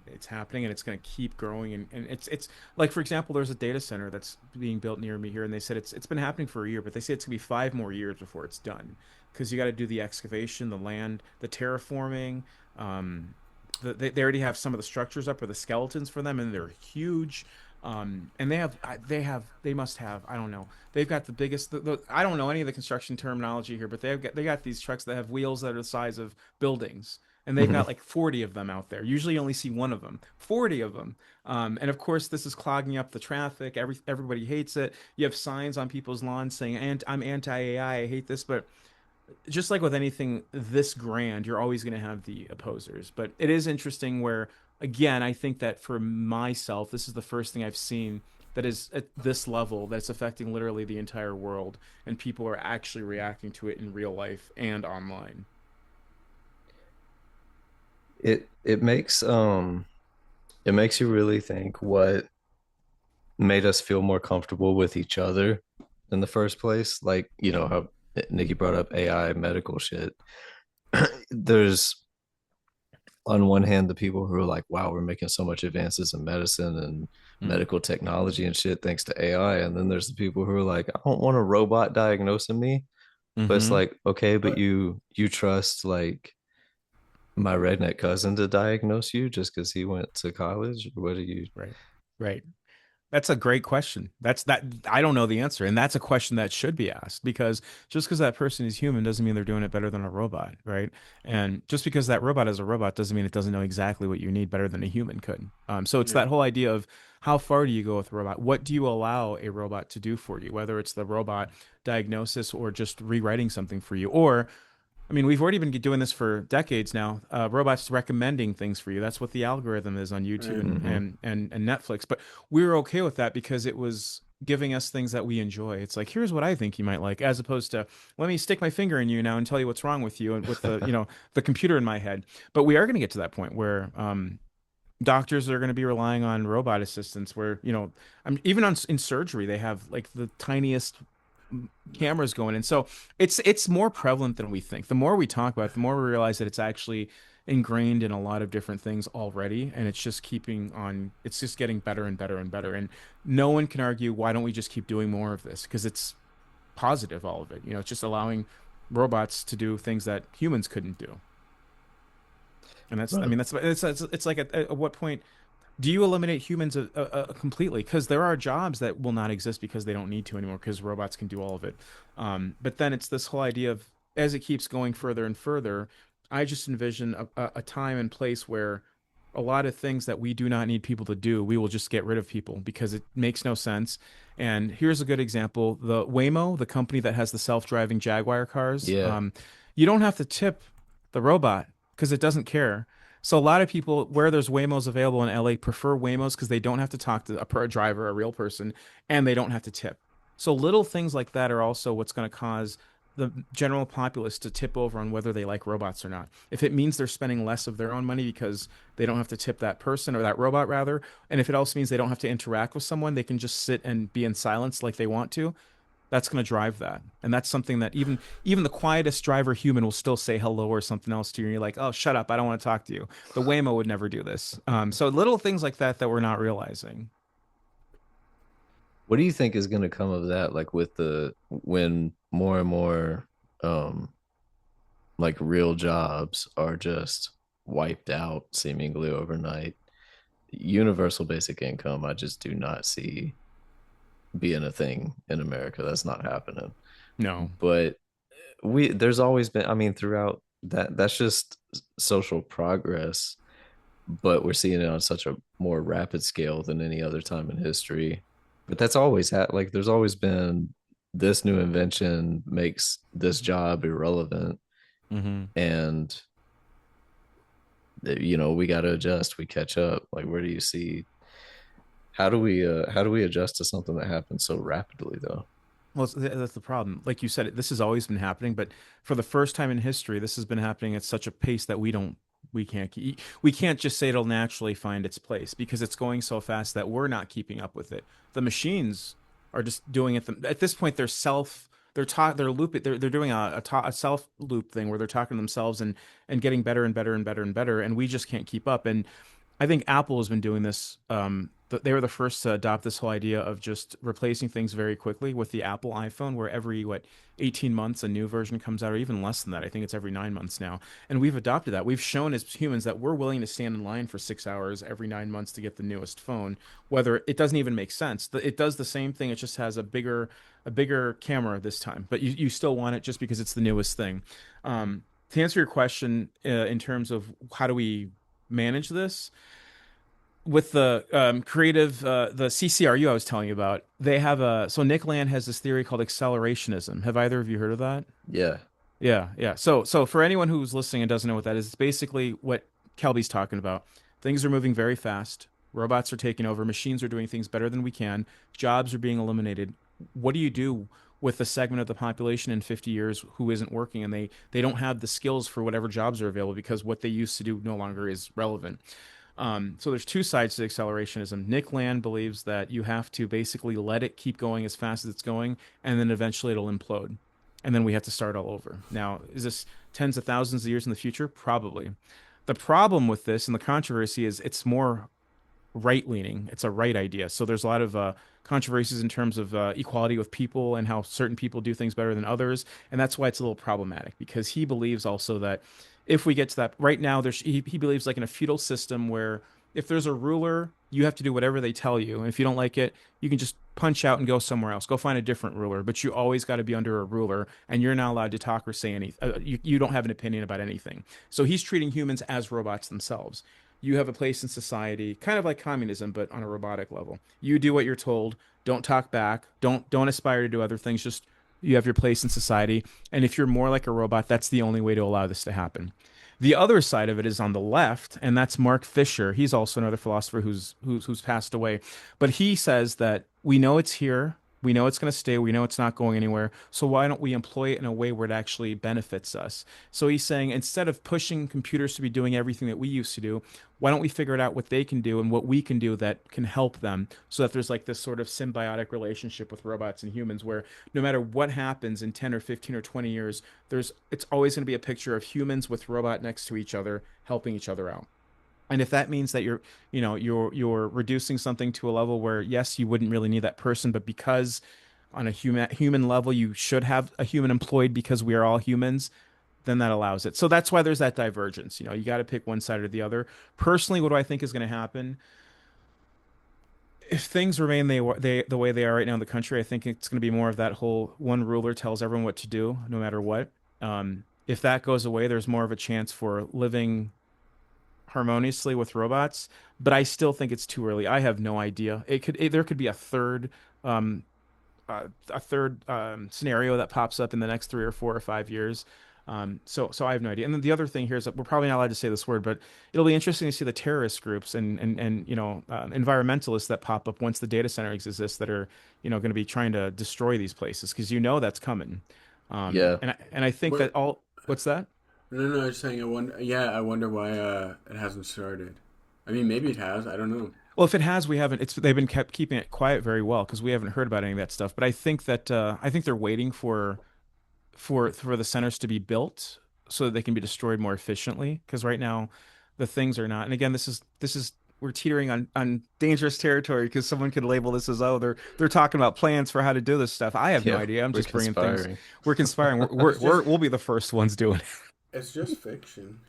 It's happening, and it's going to keep growing. And it's like, for example, there's a data center that's being built near me here, and they said it's been happening for a year, but they say it's going to be 5 more years before it's done because you got to do the excavation, the land, the terraforming. Um, they already have some of the structures up or the skeletons for them, and they're huge. And they must have, I don't know, they've got the biggest I don't know any of the construction terminology here, but they got these trucks that have wheels that are the size of buildings, and they've got like 40 of them out there. Usually you only see one of them, 40 of them. And of course this is clogging up the traffic. Everybody hates it. You have signs on people's lawns saying, I'm anti AI, I hate this. But just like with anything this grand, you're always going to have the opposers. But it is interesting where, again, I think that for myself, this is the first thing I've seen that is at this level that's affecting literally the entire world, and people are actually reacting to it in real life and online. it makes you really think what made us feel more comfortable with each other in the first place. Like, how Nikki brought up AI medical shit. There's on one hand the people who are like, wow, we're making so much advances in medicine and Mm. medical technology and shit thanks to AI. And then there's the people who are like, I don't want a robot diagnosing me. But it's Mm-hmm. like, okay, but you trust like my redneck cousin to diagnose you just because he went to college? What do you Right. Right. That's a great question. That I don't know the answer, and that's a question that should be asked because just because that person is human doesn't mean they're doing it better than a robot, right? And just because that robot is a robot doesn't mean it doesn't know exactly what you need better than a human could. So it's Yeah. that whole idea of how far do you go with a robot? What do you allow a robot to do for you? Whether it's the robot diagnosis or just rewriting something for you, or I mean, we've already been doing this for decades now. Robots recommending things for you. That's what the algorithm is on YouTube Right. and, mm-hmm. and Netflix. But we were okay with that because it was giving us things that we enjoy. It's like, here's what I think you might like, as opposed to let me stick my finger in you now and tell you what's wrong with you and with the computer in my head. But we are going to get to that point where doctors are going to be relying on robot assistants where even in surgery they have like the tiniest cameras going in. So it's more prevalent than we think. The more we talk about it, the more we realize that it's actually ingrained in a lot of different things already, and it's just keeping on. It's just getting better and better and better. And no one can argue why don't we just keep doing more of this because it's positive, all of it. It's just allowing robots to do things that humans couldn't do. And that's, I Well, mean, it's like at what point do you eliminate humans completely? Because there are jobs that will not exist because they don't need to anymore because robots can do all of it. But then it's this whole idea of as it keeps going further and further, I just envision a time and place where a lot of things that we do not need people to do, we will just get rid of people because it makes no sense. And here's a good example: the Waymo, the company that has the self-driving Jaguar cars, yeah. you don't have to tip the robot because it doesn't care. So a lot of people where there's Waymos available in LA prefer Waymos because they don't have to talk to a driver, a real person, and they don't have to tip. So little things like that are also what's going to cause the general populace to tip over on whether they like robots or not. If it means they're spending less of their own money because they don't have to tip that person or that robot rather, and if it also means they don't have to interact with someone, they can just sit and be in silence like they want to, That's going to drive that. And that's something that even the quietest driver human will still say hello or something else to you. And you're like, oh, shut up. I don't want to talk to you. The Waymo would never do this. So little things like that that we're not realizing. What do you think is going to come of that? Like with the when more and more um like real jobs are just wiped out seemingly overnight. Universal basic income, I just do not see being a thing in America. That's not happening. No. But we there's always been, I mean, throughout that's just social progress, but we're seeing it on such a more rapid scale than any other time in history. But that's always had like there's always been this new invention makes this job irrelevant, Hmm. and we got to adjust, we catch up. Like where do you see how do we adjust to something that happens so rapidly though? Well, that's the problem. Like you said, this has always been happening, but for the first time in history, this has been happening at such a pace that we can't just say it'll naturally find its place because it's going so fast that we're not keeping up with it. The machines are just doing it. At this point, they're looping, they're doing a self loop thing where they're talking to themselves and getting better and better and better and better, and we just can't keep up. And I think Apple has been doing this. They were the first to adopt this whole idea of just replacing things very quickly with the Apple iPhone, where every 18 months a new version comes out, or even less than that. I think it's every 9 months now, and we've adopted that. We've shown as humans that we're willing to stand in line for 6 hours every 9 months to get the newest phone, whether it doesn't even make sense. It does the same thing. It just has a bigger camera this time, but you still want it just because it's the newest thing. To answer your question, in terms of how do we manage this with the creative the CCRU I was telling you about, they have a so Nick Land has this theory called accelerationism. Have either of you heard of that? Yeah. Yeah, yeah. So for anyone who's listening and doesn't know what that is, it's basically what Kelby's talking about. Things are moving very fast. Robots are taking over. Machines are doing things better than we can. Jobs are being eliminated. What do you do with the segment of the population in 50 years who isn't working and they don't have the skills for whatever jobs are available because what they used to do no longer is relevant? So there's two sides to accelerationism. Nick Land believes that you have to basically let it keep going as fast as it's going, and then eventually it'll implode, and then we have to start all over. Now, is this tens of thousands of years in the future? Probably. The problem with this and the controversy is it's more right leaning. It's a right idea. So there's a lot of controversies in terms of equality with people and how certain people do things better than others, and that's why it's a little problematic because he believes also that if we get to that right now, he believes like in a feudal system where if there's a ruler, you have to do whatever they tell you, and if you don't like it, you can just punch out and go somewhere else, go find a different ruler. But you always got to be under a ruler, and you're not allowed to talk or say anything. You don't have an opinion about anything. So he's treating humans as robots themselves. You have a place in society, kind of like communism, but on a robotic level. You do what you're told. Don't talk back. Don't aspire to do other things. Just you have your place in society. And if you're more like a robot, that's the only way to allow this to happen. The other side of it is on the left, and that's Mark Fisher. He's also another philosopher who's passed away, but he says that we know it's here, we know it's going to stay, we know it's not going anywhere. So why don't we employ it in a way where it actually benefits us? So he's saying instead of pushing computers to be doing everything that we used to do, why don't we figure it out what they can do and what we can do that can help them so that there's like this sort of symbiotic relationship with robots and humans where no matter what happens in 10 or 15 or 20 years, it's always going to be a picture of humans with robot next to each other helping each other out. And if that means that you're reducing something to a level where yes, you wouldn't really need that person, but because on a human level you should have a human employed because we are all humans, then that allows it. So that's why there's that divergence. You got to pick one side or the other. Personally, what do I think is going to happen? If things remain the way they are right now in the country, I think it's going to be more of that whole one ruler tells everyone what to do, no matter what. If that goes away, there's more of a chance for living harmoniously with robots, but I still think it's too early. I have no idea. There could be um, a third scenario that pops up in the next 3 or 4 or 5 years. So I have no idea. And then the other thing here is that we're probably not allowed to say this word, but it'll be interesting to see the terrorist groups and environmentalists that pop up once the data center exists that are going to be trying to destroy these places because that's coming. Yeah. And I think What? that all what's that? No, no, I was saying I wonder. Yeah, I wonder why it hasn't started. I mean, maybe it has. I don't know. Well, if it has, we haven't. It's they've been kept keeping it quiet very well because we haven't heard about any of that stuff. But I think that I think they're waiting for the centers to be built so that they can be destroyed more efficiently. Because right now, the things are not. And again, this is we're teetering on dangerous territory because someone could label this as, oh, they're talking about plans for how to do this stuff. I have no Yeah, idea. I'm we're just bringing things. conspiring. We're conspiring. It's just We'll be the first ones doing it. it's just fiction.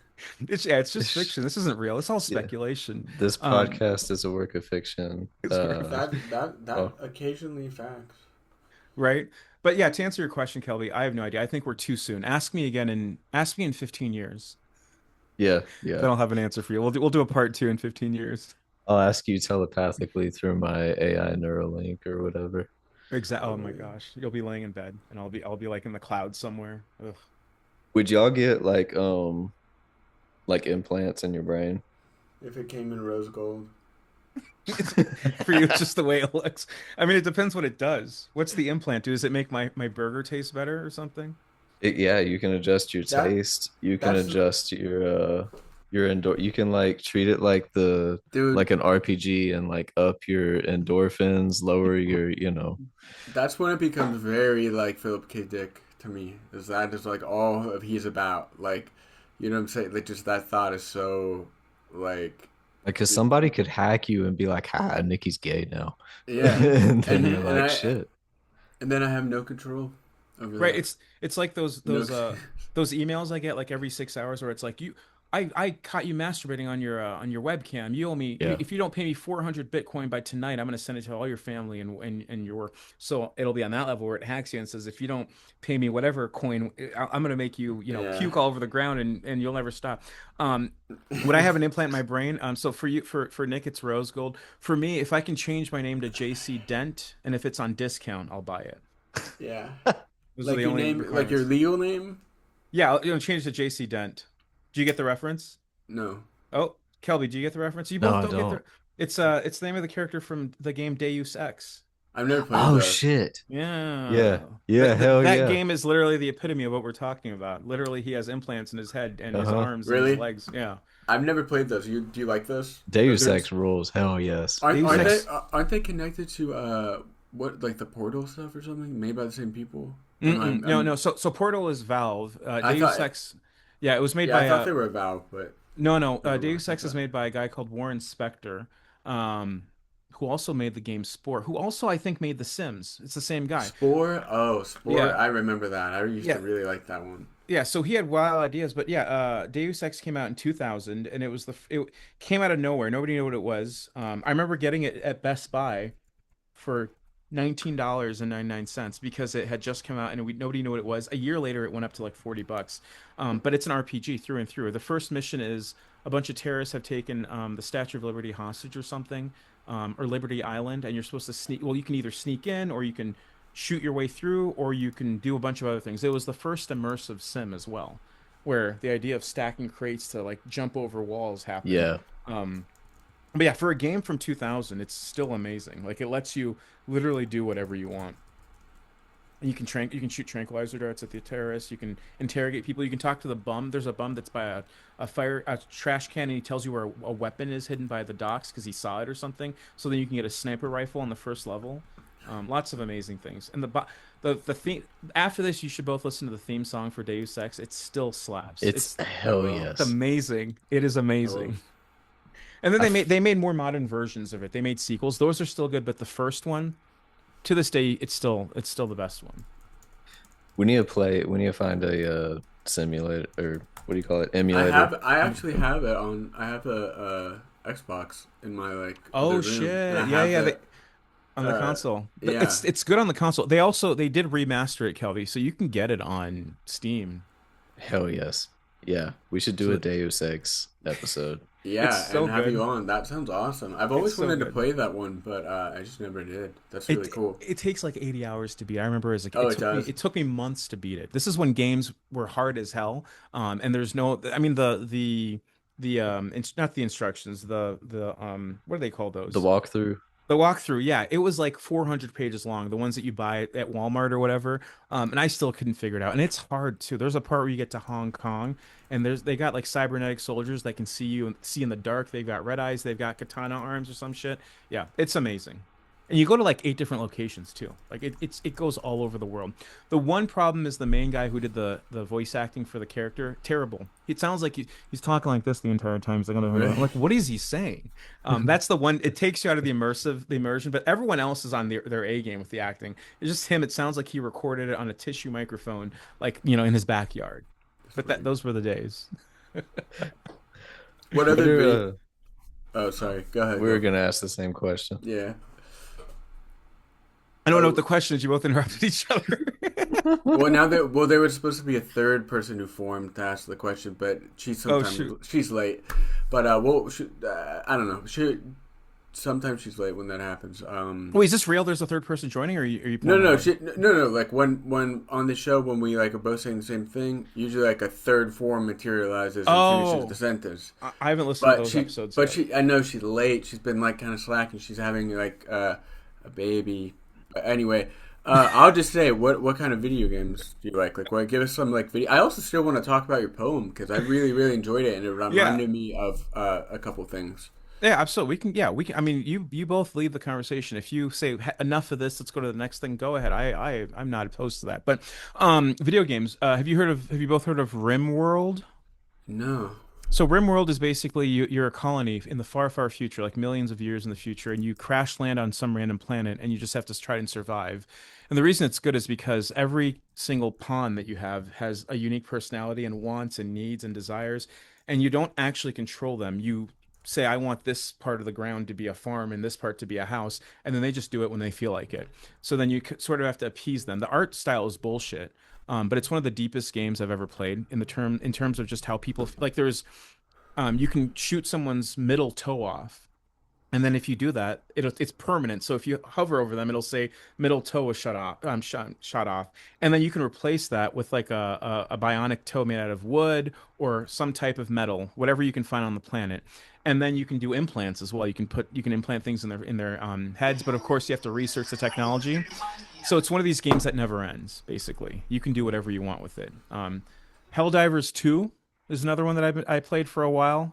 It's yeah, it's just fiction. This isn't real. It's all Yeah, speculation. this Um, podcast is a work of fiction. it's very That Oh, occasionally facts. right? But yeah, to answer your question, Kelby, I have no idea. I think we're too soon. Ask me in 15 years. yeah, yeah. Then I'll have an answer for you. We'll do a part two in 15 years. I'll ask you telepathically through my AI Neuralink or whatever. Exactly. Oh my Oh, gosh, you'll be laying in bed, and I'll be like in the clouds somewhere. Ugh. Would y'all get like implants in your brain? if it came in rose gold. It's, for you, it's just the way it looks. I mean, it depends what it does. What's the implant do? Does it make my burger taste better or something? Yeah, you can adjust your That taste. You can that's adjust your indoor. You can like treat it like the dude. like an RPG and like up your endorphins, lower your, That's when it becomes very like Philip K. Dick to me. Is that is like all of he's about? Like, you know what I'm saying? Like just that thought is so like like because somebody could hack you and be like, "Ha, Nikki's gay now," yeah. and then And you're and like, I "Shit." and then I have no control over Right. that. It's like No. those emails I get like every 6 hours where it's like I caught you masturbating on your webcam. You owe me Yeah. if you don't pay me 400 Bitcoin by tonight, I'm gonna send it to all your family and your work. So it'll be on that level where it hacks you and says if you don't pay me whatever coin, I'm gonna make you Yeah. puke all over the ground and you'll never stop. Um, would I have an implant in my brain? So for you for Nick it's rose gold. For me, if I can change my name to JC Dent and if it's on discount, I'll buy it. Yeah. Those are Like the your only name, like your requirements. legal name? Yeah, change to JC Dent. Do you get the reference? No. Oh, Kelby, do you get the reference? You No, both I don't get don't. the. It's the name of the character from the game Deus Ex. I've never played Oh those. shit. Yeah. Yeah. Yeah. That Hell that yeah. game is literally the epitome of what we're talking about. Literally, he has implants in his head and his Uh-huh. arms and his Really? legs. Yeah. I've never played those. You do you like those? Deus They're Ex rules. Hell yes. Deus aren't they Yes. Ex. connected to what like the Portal stuff or something made by the same people? Mm-mm. No, no. So Portal is Valve. I Deus thought Ex. Yeah, it was made yeah, I by thought they were Valve, but no, no. never mind. Deus Ex is made by a guy called Warren Spector, um, who also made the game Spore, who also I think made The Sims. It's the same guy. Spore? Oh, Spore. Yeah, I remember that. I used to yeah, really like that one. yeah. So he had wild ideas, but yeah, Deus Ex came out in 2000, and it came out of nowhere. Nobody knew what it was. I remember getting it at Best Buy for $19.99 because it had just come out and nobody knew what it was. A year later, it went up to like $40. But it's an RPG through and through. The first mission is a bunch of terrorists have taken the Statue of Liberty hostage or something, or Liberty Island, and you're supposed to sneak. Well, you can either sneak in or you can shoot your way through, or you can do a bunch of other things. It was the first immersive sim as well, where the idea of stacking crates to like jump over walls happened. Yeah. Um, but yeah, for a game from 2000, it's still amazing. Like it lets you literally do whatever you want. And you can shoot tranquilizer darts at the terrorists. You can interrogate people. You can talk to the bum. There's a bum that's by a trash can, and he tells you where a weapon is hidden by the docks because he saw it or something. So then you can get a sniper rifle on the first level. Lots of amazing things. And the theme after this, you should both listen to the theme song for Deus Ex. It still slaps. It's I hell will. It's yes. amazing. It is I will. amazing. And then I they made more modern versions of it. They made sequels. Those are still good, but the first one, to this day, it's still the best one. We need to play. We need to find a simulator or what do you call it? Emulator. I actually have it on. I have a Xbox in my like other Oh room, and I shit. Yeah, have yeah, it. on the Uh, console. But yeah. it's good on the console. They did remaster it, Kelby, so you can get it on Steam. Hell yes. Yeah. We should do a So Deus Ex episode. it's Yeah, so and have you good. on. That sounds awesome. I've It's always so wanted to good. play that one, but I just never did. That's really It cool. it takes like 80 hours to beat. I remember as a Oh, it does. it took me months to beat it. This is when games were hard as hell. And there's no I mean not the instructions, the what do they call The those? walkthrough. The walkthrough, yeah, it was like 400 pages long, the ones that you buy at Walmart or whatever. And I still couldn't figure it out. And it's hard too. There's a part where you get to Hong Kong, and they got like cybernetic soldiers that can see you and see in the dark. They've got red eyes, they've got katana arms or some shit. Yeah, it's amazing. And you go to like 8 different locations too. Like it goes all over the world. The one problem is the main guy who did the voice acting for the character, terrible. It sounds like he's talking like this the entire time. He's like, Really? I'm like, what is he saying? That's the one. It takes you out of the immersion. But everyone else is on their A game with the acting. It's just him. It sounds like he recorded it on a tissue microphone, like in his backyard. That's But funny. those were the days. What What other are Oh, sorry. Go ahead. we were Go. gonna ask the same question. Yeah. I don't know what Oh, the question is. You both interrupted each other. well, now that there was supposed to be a third person who formed to ask the question, but Oh shoot. she's late. But I don't know. Sometimes she's late when that happens. Wait, is this real? There's a third person joining, or are you No, pulling no, away? no. Like when on the show when we like are both saying the same thing, usually like a third form materializes and finishes the Oh, sentence. I haven't listened to But those she, episodes but yet. she, I know she's late. She's been like kind of slacking. She's having like a baby. But anyway, I'll just say, what kind of video games do you like? Like, well, give us some like video. I also still want to talk about your poem because I really, really enjoyed it, and it Yeah. reminded me of a couple things. Yeah, absolutely. We can. Yeah, we can. I mean, you both lead the conversation. If you say enough of this, let's go to the next thing. Go ahead. I'm not opposed to that. But video games. Have you both heard of RimWorld? No. So RimWorld is basically you're a colony in the far, far future, like millions of years in the future, and you crash land on some random planet, and you just have to try and survive. And the reason it's good is because every single pawn that you have has a unique personality and wants and needs and desires, and you don't actually control them. You say, I want this part of the ground to be a farm and this part to be a house, and then they just do it when they feel like it. So then you sort of have to appease them. The art style is bullshit. But it's one of the deepest games I've ever played in terms of just how people like. You can shoot someone's middle toe off, and then if you do that, it's permanent. So if you hover over them, it'll say middle toe was shut off, shot off, and then you can replace that with like a bionic toe made out of wood or some type of metal, whatever you can find on the planet. And then you can do implants as well. You can implant things in their heads, but of course you have to research the technology. So it's one of these games that never ends. Basically, you can do whatever you want with it. Helldivers 2 is another one that I played for a while.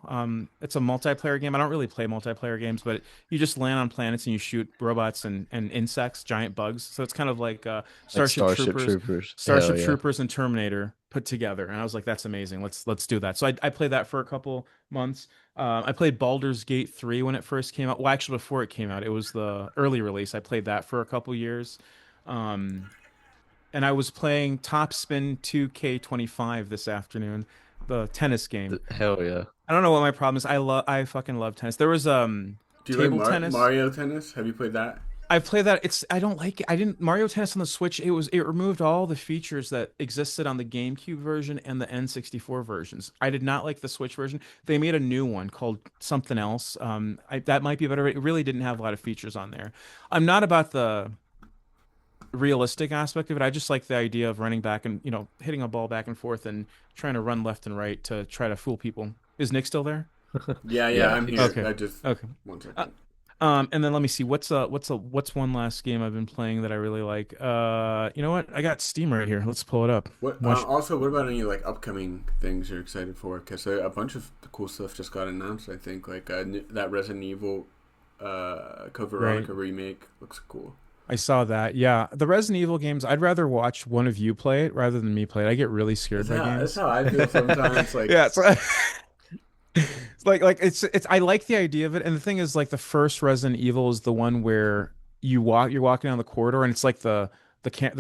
It's a multiplayer game. I don't really play multiplayer games, but you just land on planets and you shoot robots and insects, giant bugs. So it's kind of like Like Starship Troopers. Hell Starship yeah. Troopers and Terminator put together. And I was like, that's amazing. Let's do that. So I played that for a couple months. I played Baldur's Gate 3 when it first came out. Well, actually, before it came out, it was the early release. I played that for a couple years. Um, and I was playing Top Spin 2K25 this afternoon, the tennis game. Hell yeah. I don't know what my problem is. I fucking love tennis. There was Do you like table tennis. Mario Tennis? Have you played that? I've played that. I don't like it. I didn't Mario Tennis on the Switch. It removed all the features that existed on the GameCube version and the N64 versions. I did not like the Switch version. They made a new one called something else. That might be better. It really didn't have a lot of features on there. I'm not about the realistic aspect of it. I just like the idea of running back and hitting a ball back and forth and trying to run left and right to try to fool people. Is Nick still there? Yeah, yeah, Yeah, I'm here. he's Okay. I just Okay. one Uh, second. and then let me see what's one last game I've been playing that I really like. You know what? I got Steam right here. Let's pull it up. What Watch. also? What about any like upcoming things you're excited for? Because a bunch of cool stuff just got announced. I think like that Resident Evil, Code Right. Veronica remake looks cool. I saw that. Yeah, the Resident Evil games. I'd rather watch one of you play it rather than me play it. I get really scared by That's games. how I feel sometimes. Like Yeah, so it's like it's I like the idea of it, and the thing is, like the first Resident Evil is the one where you're walking down the corridor, and it's like the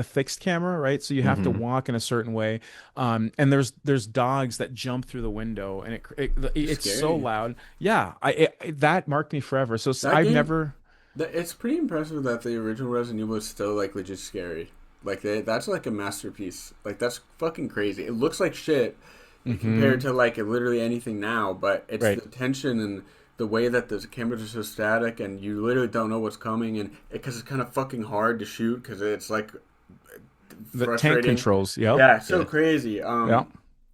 fixed camera, right? So you have to Hmm. walk in a certain way, and there's dogs that jump through the window, and it's so scary. loud. Yeah, that marked me forever. So that I've game, never. it's pretty impressive that the original Resident Evil is still like legit scary. Like that's like a masterpiece. Like that's fucking crazy. It looks like shit compared Hmm. to like literally anything now, but it's Right. the tension and the way that the cameras are so static and you literally don't know what's coming and because it's kind of fucking hard to shoot because it's like The tank frustrating. controls. Yep. Yeah, it's so Yeah. crazy. Yep.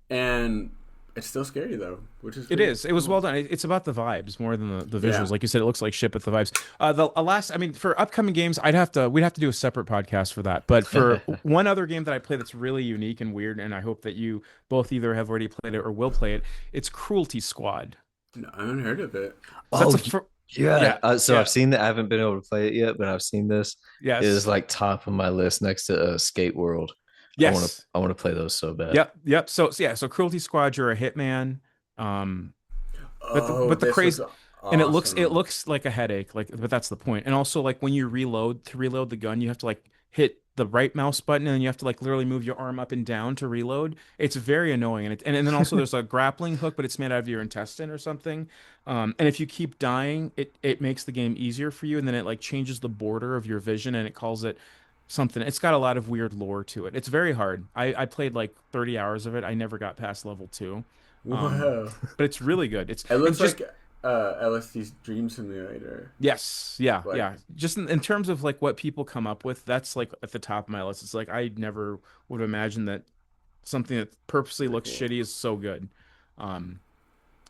And It's still scary though, which is It really is. It was cool. well done. It's about the vibes more than the Yeah. visuals. Like you said, it looks like shit, but the vibes. The last, I mean, for upcoming games, we'd have to do a separate podcast for that. But for one other game that I play that's really unique and weird, and I hope that you both either have already played it or will play it, it's Cruelty Squad. No, I haven't heard of it. So that's Oh, a fir- yeah. yeah, So I've yeah, seen that. I haven't been able to play it yet, but I've seen this. It is yes, like top of my list next to Skate World. yes, I want to play those so bad. yep, yep. So yeah, so Cruelty Squad, you're a hitman. Um, Oh, but the this looks craze, and it awesome. looks like a headache, like, but that's the point. And also, like, when you reload, to reload the gun, you have to like hit the right mouse button, and then you have to like literally move your arm up and down to reload. It's very annoying. And then also there's a grappling hook, but it's made out of your intestine or something. And if you keep dying, it makes the game easier for you, and then it like changes the border of your vision, and it calls it something. It's got a lot of weird lore to it. It's very hard. I played like 30 hours of it. I never got past level 2. Um, Whoa. but it's really good. It It's looks just like LSD's Dream Simulator. yes, yeah, Like, yeah. Just in terms of like what people come up with, that's like at the top of my list. It's like I never would imagine that something that purposely really looks cool. shitty is so good. Um,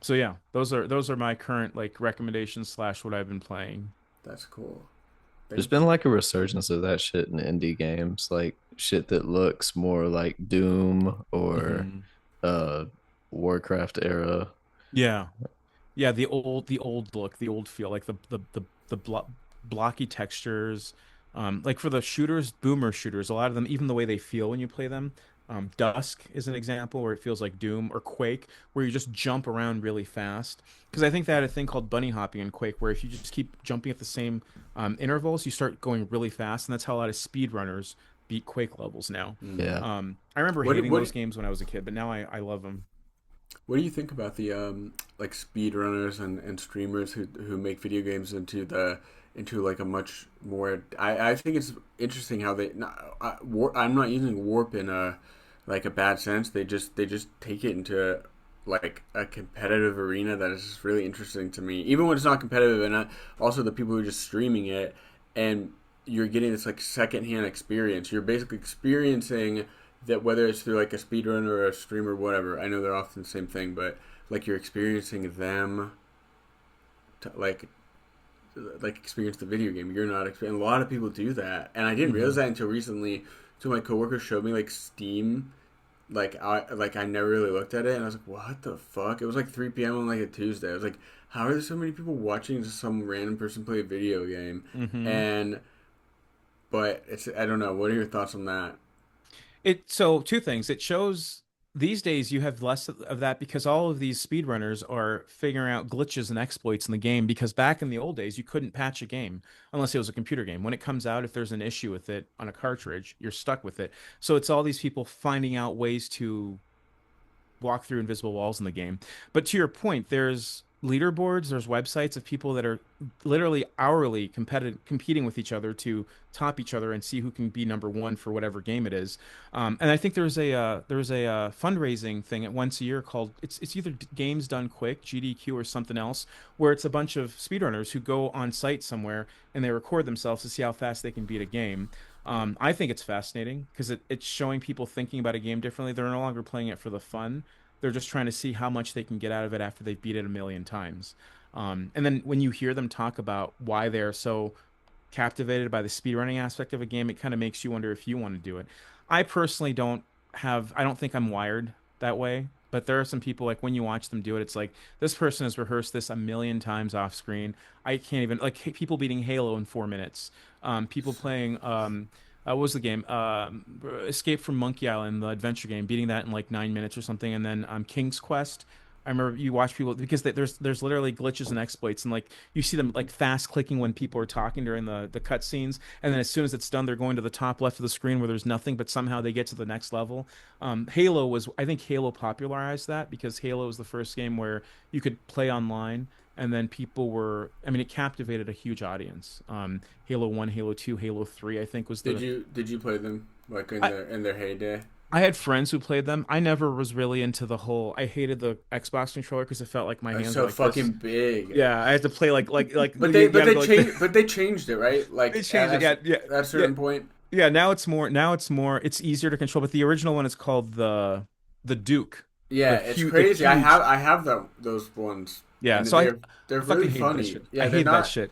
so yeah, those are my current like recommendations slash what I've been playing. That's cool. There's Thank been you. like a resurgence of that shit in indie games, like shit that looks more like Doom or Hmm. uh Warcraft era. Yeah, yeah. The old look, the old feel, like blocky textures. Like for the shooters, boomer shooters, a lot of them, even the way they feel when you play them. Dusk is an example where it feels like Doom, or Quake, where you just jump around really fast. Because I think they had a thing called bunny hopping in Quake, where if you just keep jumping at the same intervals, you start going really fast, and that's how a lot of speedrunners beat Quake levels now. Mm. Yeah. I remember What hating those what games when I was a kid, but now I love them. what do you think about the like speedrunners and streamers who make video games into like a much more I think it's interesting how I'm not using warp in a like a bad sense. They just take it into like a competitive arena that is just really interesting to me. Even when it's not competitive, and also the people who are just streaming it, and you're getting this like secondhand experience. You're basically experiencing that, whether it's through like a speedrunner or a streamer, whatever. I know they're often the same thing, but like you're experiencing them to like experience the video game. You're not experiencing. A lot of people do that, and I didn't realize Hmm. that until recently. So my coworker showed me like Steam. I never really looked at it, and I was like, "What the fuck?" It was like 3 p.m. on like a Tuesday. I was like, "How are there so many people watching just some random person play a video game?" Hmm. And but it's I don't know. What are your thoughts on that? So two things. It shows these days you have less of that because all of these speedrunners are figuring out glitches and exploits in the game, because back in the old days you couldn't patch a game unless it was a computer game. When it comes out, if there's an issue with it on a cartridge, you're stuck with it. So it's all these people finding out ways to walk through invisible walls in the game. But to your point, there's leaderboards, there's websites of people that are literally hourly competing with each other to top each other and see who can be number one for whatever game it is. And I think there's a fundraising thing at once a year called it's either Games Done Quick (GDQ) or something else, where it's a bunch of speedrunners who go on site somewhere and they record themselves to see how fast they can beat a game. I think it's fascinating because it's showing people thinking about a game differently. They're no longer playing it for the fun. They're just trying to see how much they can get out of it after they've beat it a million times. And then when you hear them talk about why they're so captivated by the speedrunning aspect of a game, it kind of makes you wonder if you want to do it. I personally I don't think I'm wired that way. But there are some people, like when you watch them do it, it's like this person has rehearsed this a million times off screen. I can't even, like, people beating Halo in 4 minutes. People playing what was the game? Escape from Monkey Island, the adventure game, beating that in like 9 minutes or something. And then King's Quest. I remember you watch people because there's literally glitches and exploits, and like you see them like fast clicking when people are talking during the cutscenes, and then as soon as it's done, they're going to the top left of the screen where there's nothing, but somehow they get to the next level. I think Halo popularized that because Halo was the first game where you could play online, and then I mean, it captivated a huge audience. Halo 1, Halo 2, Halo 3, I think was Did you play them like in I, their heyday? I had friends who played them. I never was really into the whole. I hated the Xbox controller because it felt like my It's hands were so like this. fucking big. Yeah, I had to play like But you gotta go like they changed it, right? they Like changed it. Yeah, yeah, at a yeah, certain point. yeah. Now it's more. It's easier to control. But the original one is called the Duke. Yeah, The it's huge, the crazy. huge. I have those ones, Yeah, and so they're I fucking really hated that funny. shit. Yeah, I they're hated that not. shit.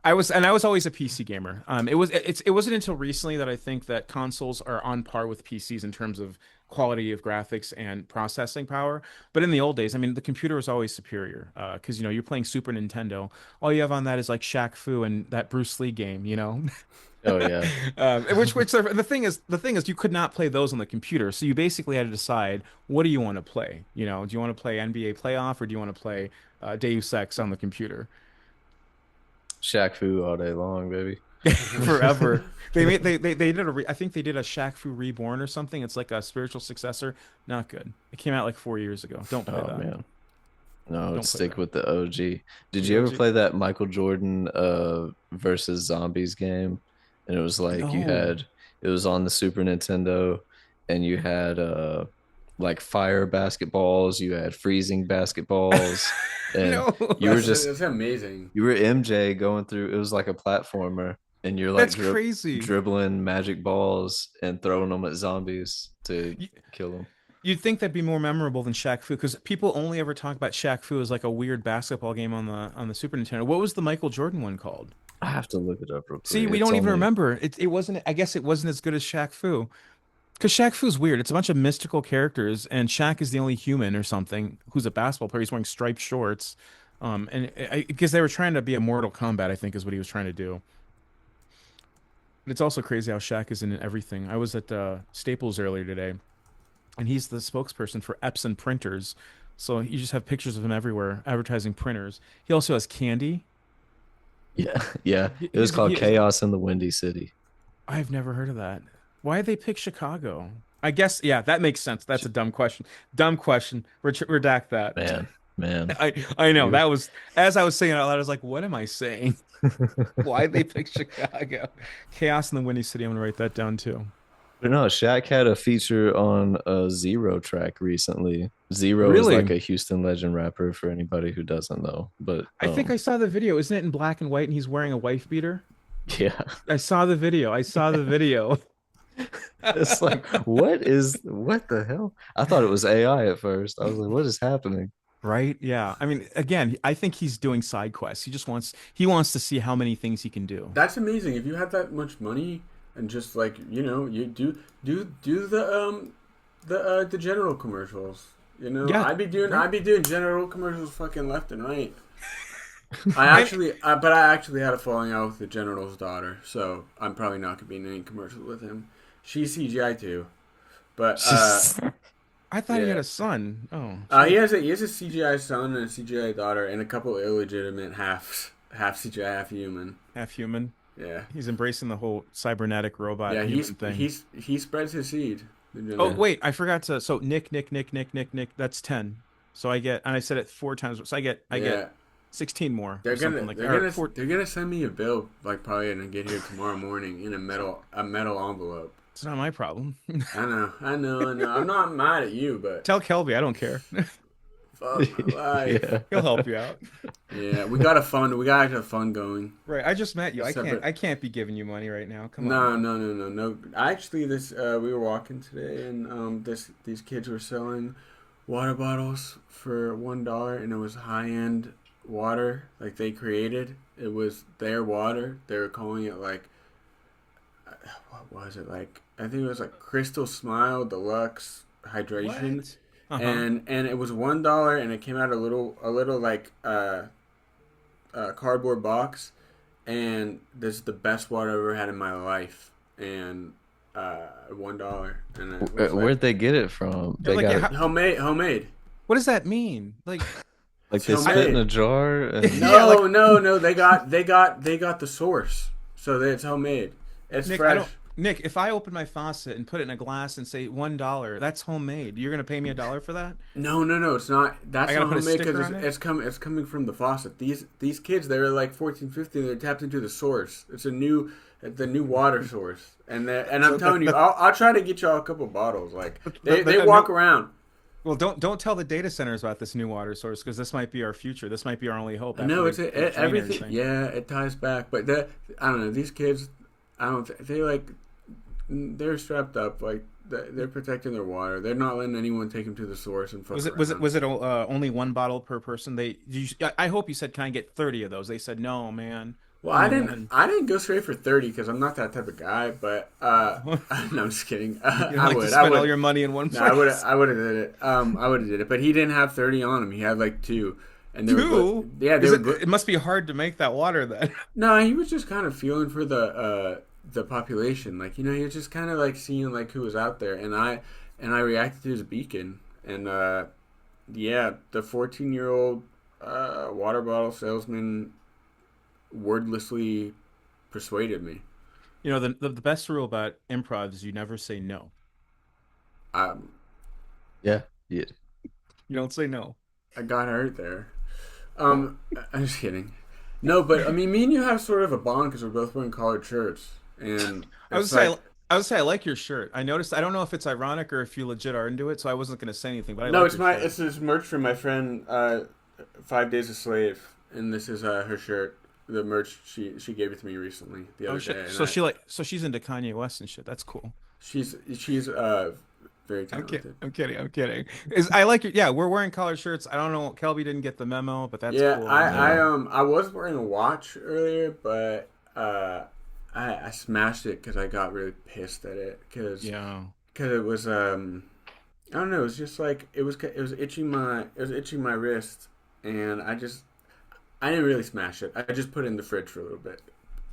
I was always a PC gamer. It wasn't until recently that I think that consoles are on par with PCs in terms of quality of graphics and processing power. But in the old days, I mean, the computer was always superior. Because you're playing Super Nintendo, all you have on that is like Shaq Fu and that Bruce Lee game. Oh yeah. Which the thing is you could not play those on the computer. So you basically had to decide, what do you want to play? Do you want to play NBA playoff, or do you want to play Deus Ex on the computer? Shaq Fu all day long, baby. Forever. They did I think they did a Shaq Fu Reborn or something. It's like a spiritual successor. Not good. It came out like 4 years ago. Don't play Oh that. man. No, Don't play stick that. with the OG. Did The you ever OG. play that Michael Jordan versus zombies game? And it was like No. it was on the Super Nintendo, and you had like fire basketballs, you had freezing basketballs, and No. you were just That's amazing. you were MJ going through, it was like a platformer, and you're like That's crazy. dribbling magic balls and throwing them at zombies to You, kill them. you'd think that'd be more memorable than Shaq Fu, because people only ever talk about Shaq Fu as like a weird basketball game on the Super Nintendo. What was the Michael Jordan one called? I have to look it up real See, quick. we It's don't even only remember. It wasn't. I guess it wasn't as good as Shaq Fu. Because Shaq Fu's weird. It's a bunch of mystical characters, and Shaq is the only human or something who's a basketball player. He's wearing striped shorts. And because they were trying to be a Mortal Kombat, I think is what he was trying to do. But it's also crazy how Shaq is in everything. I was at Staples earlier today, and he's the spokesperson for Epson printers. So you just have pictures of him everywhere, advertising printers. He also has candy. yeah, yeah. He, It was he's, called he, Chaos in the Windy City. I've never heard of that. Why did they pick Chicago? I guess, yeah, that makes sense. That's a dumb question. Dumb question. Redact that. Man, man. I know You that was, as I was saying it out loud, I was like, what am I saying? Why they pick Chicago? Chaos in the Windy City. I'm gonna write that down too. But no, Shaq had a feature on a Zero track recently. Zero is like Really? a Houston legend rapper for anybody who doesn't know. But I think I saw the video. Isn't it in black and white and he's wearing a wife beater? yeah. I saw the video. I saw the video. It's like what the hell? I thought it was AI at first. I was like, what is happening? Right? Yeah. I mean, again, I think he's doing side quests. He wants to see how many things he can do. That's amazing. If you had that much money and just like you do the general commercials. Yeah. Right. I'd be doing general commercials fucking left and right. I, But I actually had a falling out with the general's daughter, so I'm probably not gonna be in any commercials with him. She's CGI too, but I thought he had yeah. a son. Oh, He has a CGI son and a CGI daughter and a couple illegitimate half CGI half human. half human. Yeah, He's embracing the whole cybernetic robot yeah. human thing. He spreads his seed. The Oh, general. wait, I forgot to. So Nick, that's 10. So I said it four times. So I get Yeah, 16 more or something like that. Or four, they're gonna send me a bill like probably gonna get here tomorrow morning in a metal envelope. it's not my problem. I know. I'm not mad at you, but Tell Kelby I don't care. fuck my life. Yeah. He'll help you out. Yeah, we got to have fun going. Right. I just met you. I can't. Separate. I can't be giving you money right now. Come on. No. Actually, we were walking today, and these kids were selling water bottles for $1, and it was high end water, like they created. It was their water. They were calling it like, what was it like? I think it was like Crystal Smile Deluxe Hydration, What? Uh-huh. and it was $1, and it came out a little like cardboard box, and this is the best water I've ever had in my life, and $1, and it was like Where'd they get it from? Yeah, They like, got yeah, it homemade. what does that mean? Like, like It's they spit in homemade. a jar and Yeah, like- No. They got the source, so that it's homemade. It's Nick, I fresh. don't. Nick, if I open my faucet and put it in a glass and say $1, that's homemade. You're gonna pay me $1 for that? No, it's not. That's I gotta not put a homemade sticker because on it? it's coming from the faucet. These kids, they were like 14, 15. They're tapped into the source. It's the new water source, and I'm So telling you, I'll try to get y'all a couple bottles. Like they that- walk no- around. Well, don't tell the data centers about this new water source, because this might be our future. This might be our only hope after No, it's they drain everything. everything. Yeah, it ties back, but I don't know. These kids, I don't. They like they're strapped up. Like They're protecting their water. They're not letting anyone take them to the source and fuck around. Was it only one bottle per person? I hope you said, "Can I get 30 of those?" They said, "No, man, Well, only one." I didn't go straight for 30 because I'm not that type of guy. But no, I'm just kidding. You don't like to spend all your money in one No, place. I would have did it. I would have did it. But he didn't have 30 on him. He had like two, and they were Two? yeah, they Is were it? It must be hard to make that water then. No, he was just kind of feeling for the population. Like he was just kind of like seeing like who was out there, and I reacted to his beacon, and yeah, the 14-year-old water bottle salesman wordlessly persuaded me. You know, the best rule about improv is you never say no. Um, Yeah. Yeah. You don't say no. I got hurt there. I'm just kidding. No, but I mean, me and you have sort of a bond because we're both wearing collared shirts, and I would it's say like, I would say I like your shirt. I noticed. I don't know if it's ironic or if you legit are into it, so I wasn't going to say anything. But I no, like it's your my shirt. it's this merch from my friend 5 Days a Slave, and this is her shirt. The merch she gave it to me recently the Oh other shit! day, and So she's into Kanye West and shit. That's cool. she's very I'm kidding. talented. I'm kidding. I'm kidding. Is I like your yeah. We're wearing collared shirts. I don't know. Kelby didn't get the memo, but that's Yeah, cool. I mean, Yeah. I was wearing a watch earlier, but I smashed it because I got really pissed at it yeah. because it was I don't know, it was just like it was itching my wrist, and I didn't really smash it. I just put it in the fridge for a little bit,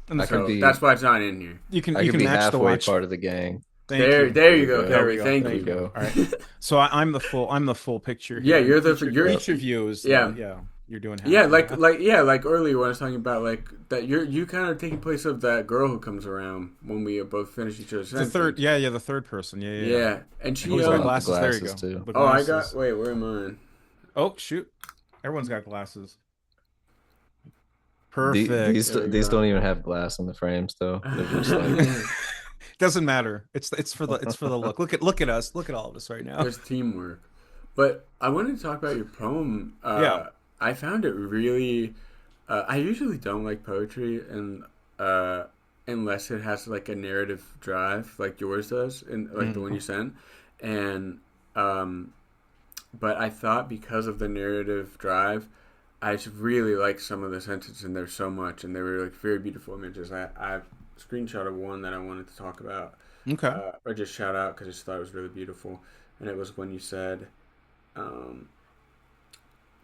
And the I could fridge. so be that's why it's not in here. I You could can be match the halfway watch. part of the gang. Thank you. There There you you go, go. There we Kelby. go. Thank There you There you you. go. go. All right. So I'm the full picture Yeah, here. you're Each of you is yeah. yeah. You're doing Yeah, half and half. like earlier when I was talking about like that you kind of taking place of that girl who comes around when we both finish each other's The third, sentence. the third person. Yeah, yeah, yeah. Yeah, and And she who's I got want the glasses? There you glasses go. too. The oh I got glasses. wait where am I? Oh shoot! Everyone's got glasses. These Perfect. There we these go. don't even have glass in the frames though. They're just like Doesn't matter. It's for the look. Look at us. Look at all of us right now. There's teamwork. But I wanted to talk about your poem. Yeah. I found it really. I usually don't like poetry, and unless it has like a narrative drive, like yours does, and like the one Mm. you sent. And um, but I thought because of the narrative drive, I just really like some of the sentences in there so much, and they were like very beautiful images. I screenshotted one that I wanted to talk about, Okay. or just shout out because I just thought it was really beautiful, and it was when you said. Um,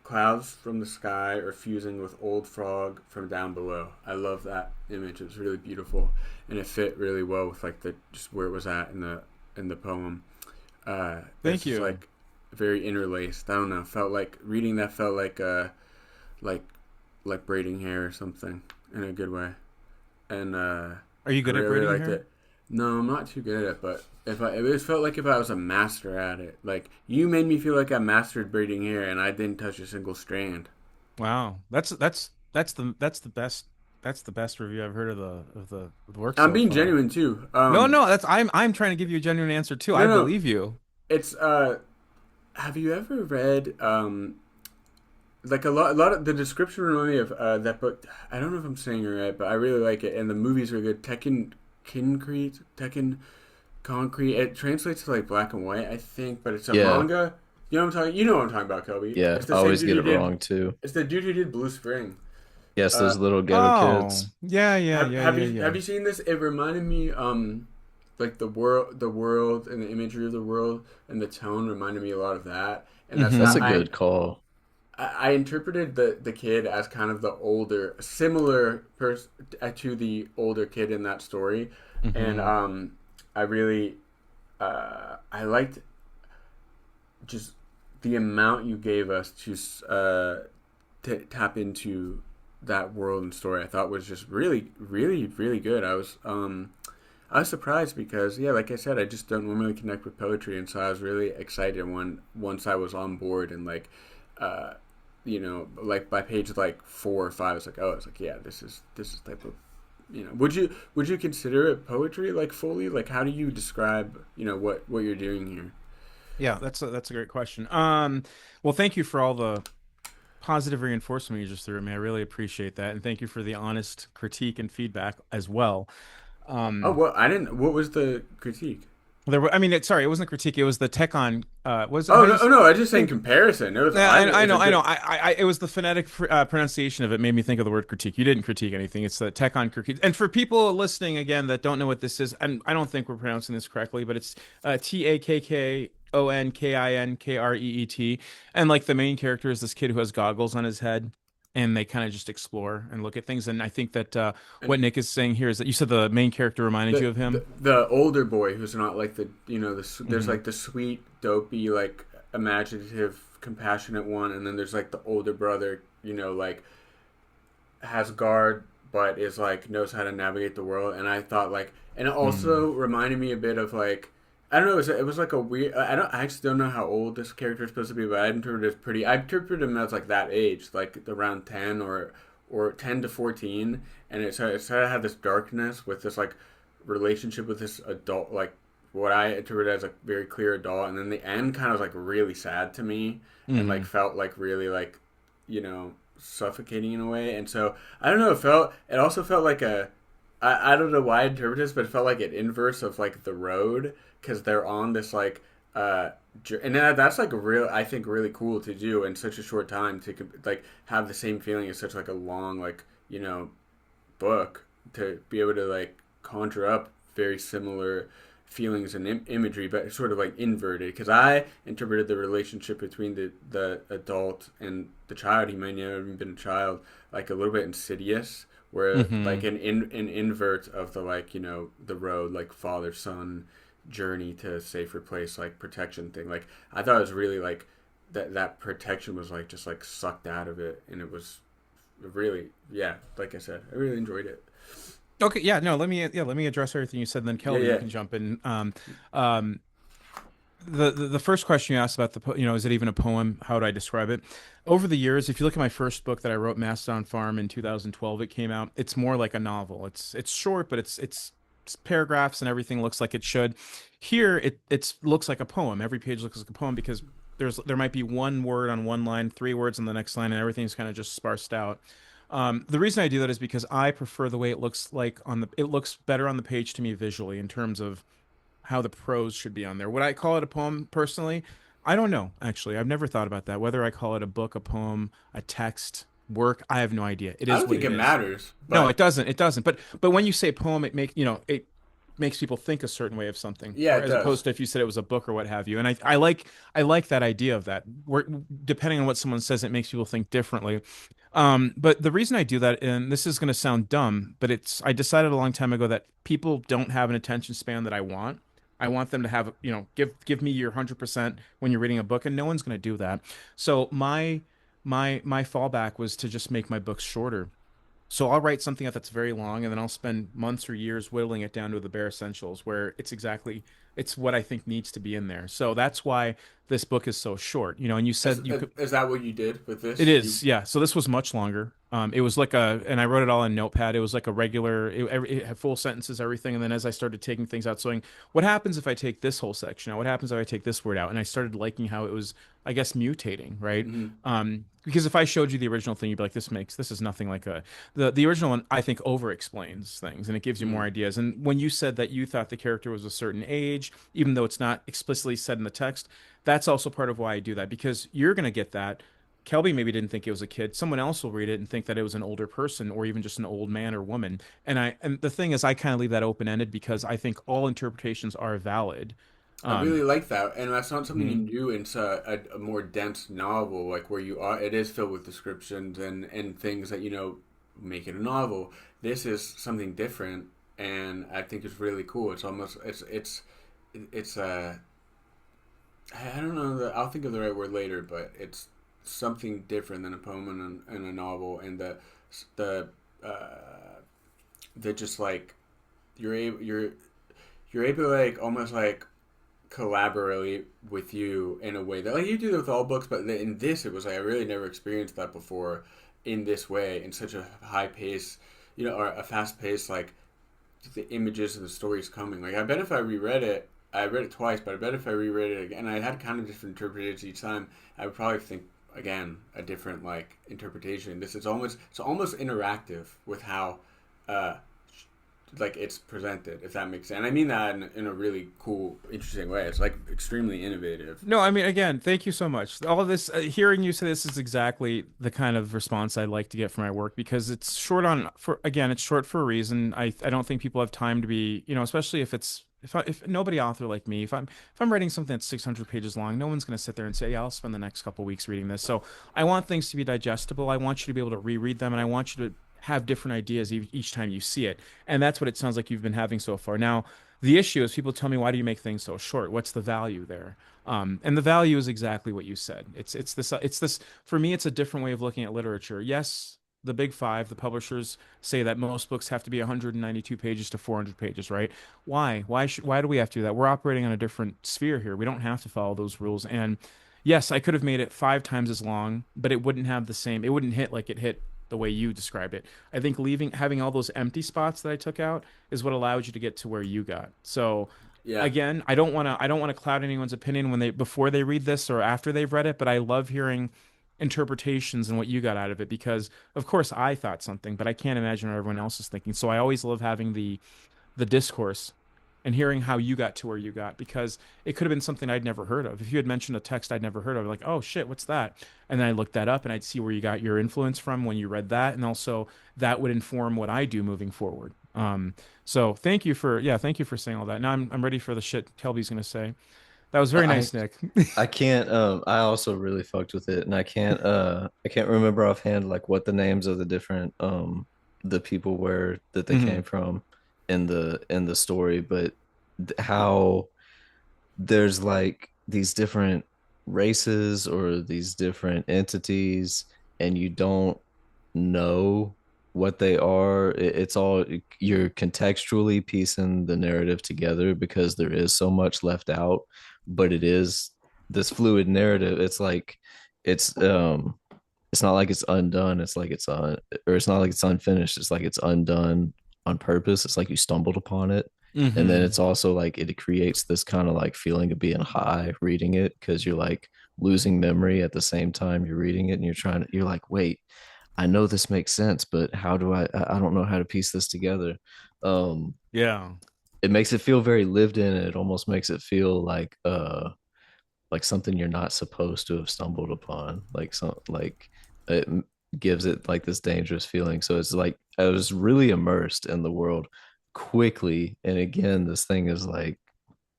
Clouds from the sky are fusing with old frog from down below. I love that image. It was really beautiful, and it fit really well with like the just where it was at in the poem. Thank It's just you. like very interlaced. I don't know. Felt like reading that felt like like braiding hair or something in a good way, and Are you I good at really braiding liked hair? it. No, I'm not too good at it, but it just felt like if I was a master at it. Like you made me feel like I mastered braiding hair, and I didn't touch a single strand. Wow. That's the best. That's the best review I've heard of the work I'm so being far. genuine too. No, that's I'm trying to give you a genuine answer too. No, I no, believe you. it's Have you ever read like a lot of the description reminded me of that book. I don't know if I'm saying it right, but I really like it, and the movies are good. Tekken Concrete. It translates to like black and white, I think, but it's a yeah, manga. You know what I'm talking. You know what I'm talking about, Kobe. yeah. It's I the same always dude get who it did. wrong too. It's the dude who did Blue Spring. Yes, Uh, those little ghetto Oh, kids. yeah, yeah, yeah, yeah, have yeah. you seen this? It reminded me like the world and the imagery of the world and the tone reminded me a lot of that. And that's That's Mm-hmm. a good call. I interpreted the kid as kind of the older, similar person to the older kid in that story, and Mm-hmm. I really I liked just the amount you gave us to tap into that world and story. I thought was just really good. I was surprised because yeah, like I said, I just don't normally connect with poetry, and so I was really excited when once I was on board and like. Uh, like by page like 4 or 5, it's like, oh, it's like, yeah, this is type of, would you consider it poetry like fully? Like, how do you describe, what you're doing here? Yeah, that's a great question. Well, thank you for all the positive reinforcement you just threw at me. I really appreciate that, and thank you for the honest critique and feedback as well. Oh, Um, well, I didn't. What was the critique? I mean, sorry, it wasn't a critique. It was the Tekon. Was it Oh how no, you oh, say? no! I just saying Think. comparison. It was Yeah, I. I It's know, a I know. good. It was the phonetic pronunciation of it made me think of the word critique. You didn't critique anything. It's the Tekon critique. And for people listening again that don't know what this is, and I don't think we're pronouncing this correctly, but it's TAKKONKINKREET, and like the main character is this kid who has goggles on his head, and they kind of just explore and look at things. And I think that what And Nick is saying here is that you said the main character reminded you of him. the older boy who's not like the there's Hmm. like the sweet dopey like imaginative compassionate one, and then there's like the older brother, like has guard but is like knows how to navigate the world. And I thought like, and it Mm. also reminded me a bit of like, I don't know, it was like a weird, I actually don't know how old this character is supposed to be, but I interpreted him as like that age, like around 10 or 10 to 14. And it had this darkness with this like relationship with this adult, like what I interpreted as a very clear adult. And then the end kind of was like really sad to me, and like Hmm. felt like really like, suffocating in a way. And so I don't know, it also felt like I don't know why I interpret this, but it felt like an inverse of like the road, because they're on this like and that's like a real, I think, really cool to do in such a short time, to like have the same feeling as such like a long like, book, to be able to like conjure up very similar feelings and imagery, but sort of like inverted. Because I interpreted the relationship between the adult and the child, he might never have even been a child, like a little bit insidious, where like Hmm. an invert of the like, the road, like father son journey to a safer place, like protection thing. Like I thought it was really like that protection was like just like sucked out of it, and it was really, yeah, like I said, I really enjoyed it. Okay, yeah, no, let me address everything you said, and then Yeah, Kelby, you yeah. can jump in. Um, the first question you asked about is it even a poem? How would I describe it? Over the years, if you look at my first book that I wrote, Mastodon Farm in 2012, it came out. It's more like a novel. It's short, but it's paragraphs and everything looks like it should. Here, it looks like a poem. Every page looks like a poem because there might be one word on one line, three words on the next line, and everything's kind of just sparsed out. The reason I do that is because I prefer the way it looks like it looks better on the page to me visually in terms of how the prose should be on there. Would I call it a poem personally? I don't know, actually. I've never thought about that. Whether I call it a book, a poem, a text, work, I have no idea. It I is don't what think it it is. matters, No, but it doesn't. But when you say poem, it makes people think a certain way of something, yeah, or it as does. opposed to if you said it was a book or what have you. And I like that idea of that. Depending on what someone says, it makes people think differently. But the reason I do that, and this is going to sound dumb, but I decided a long time ago that people don't have an attention span that I want. I want them to have, give me your 100% when you're reading a book, and no one's going to do that. So my fallback was to just make my books shorter. So I'll write something that's very long, and then I'll spend months or years whittling it down to the bare essentials, where it's what I think needs to be in there. So that's why this book is so short. And you Is, said you could. is that what you did with It this? You is, yeah. So this was much longer. It was like and I wrote it all in Notepad. It was like a regular, it had full sentences, everything. And then as I started taking things out, saying, what happens if I take this whole section out? What happens if I take this word out? And I started liking how it was, I guess, mutating, right? Mhm. Because if I showed you the original thing, you'd be like, this is nothing like the original one, I think over explains things and it gives you more Mhm. ideas. And when you said that you thought the character was a certain age, even though it's not explicitly said in the text, that's also part of why I do that because you're going to get that. Kelby maybe didn't think it was a kid. Someone else will read it and think that it was an older person or even just an old man or woman. And the thing is, I kind of leave that open ended because I think all interpretations are valid. I really Um, like that, and that's not something mhm. you do in a more dense novel, like where you are. It is filled with descriptions and things that make it a novel. This is something different, and I think it's really cool. It's almost it's I don't know I'll think of the right word later, but it's something different than a poem and a novel, and the uh, the just like you're able to like almost like collaborate with you in a way that like you do with all books, but in this it was like I really never experienced that before in this way, in such a high pace, or a fast pace, like the images and the stories coming. Like I bet if I reread it, I read it twice, but I bet if I reread it again, I had kind of different interpretations each time. I would probably think again a different like interpretation. This is almost it's almost interactive with how uh, like it's presented, if that makes sense. And I mean that in a really cool, interesting way. It's like extremely innovative. No, I mean, again, thank you so much. All of this, hearing you say this is exactly the kind of response I'd like to get from my work because it's short on for again, it's short for a reason. I don't think people have time to be, especially if it's if nobody author like me, if I'm writing something that's 600 pages long, no one's going to sit there and say, "Yeah, I'll spend the next couple weeks reading this." So, I want things to be digestible. I want you to be able to reread them and I want you to have different ideas each time you see it. And that's what it sounds like you've been having so far. Now, the issue is people tell me, why do you make things so short? What's the value there? And the value is exactly what you said. It's this for me. It's a different way of looking at literature. Yes, the big five, the publishers say that most books have to be 192 pages to 400 pages, right? Why? Why do we have to do that? We're operating on a different sphere here. We don't have to follow those rules. And yes, I could have made it 5 times as long, but it wouldn't have the same. It wouldn't hit like it hit the way you described it. I think having all those empty spots that I took out is what allowed you to get to where you got. So Yeah, again, I don't want to cloud anyone's opinion when they before they read this or after they've read it, but I love hearing interpretations and what you got out of it because of course I thought something, but I can't imagine what everyone else is thinking. So I always love having the discourse and hearing how you got to where you got because it could have been something I'd never heard of. If you had mentioned a text I'd never heard of, like, oh shit, what's that? And then I looked that up and I'd see where you got your influence from when you read that. And also that would inform what I do moving forward. So thank you for saying all that. Now I'm ready for the shit Kelby's gonna say. That was very I nice, Nick. I can't I also really fucked with it and I can't remember offhand like what the names of the different the people were that they Hmm. came from in the story, but how there's like these different races or these different entities and you don't know what they are. It's all you're contextually piecing the narrative together because there is so much left out, but it is this fluid narrative. It's it's not like it's undone. It's like it's or it's not like it's unfinished. It's like it's undone on purpose. It's like you stumbled upon it. And then Hmm. it's also like it creates this kind of like feeling of being high reading it because you're like losing memory at the same time you're reading it and you're like, wait, I know this makes sense, but how do I don't know how to piece this together. Um, Yeah. it makes it feel very lived in. And it almost makes it feel like something you're not supposed to have stumbled upon. Like some like it gives it like this dangerous feeling. So it's like I was really immersed in the world quickly. And again, this thing is like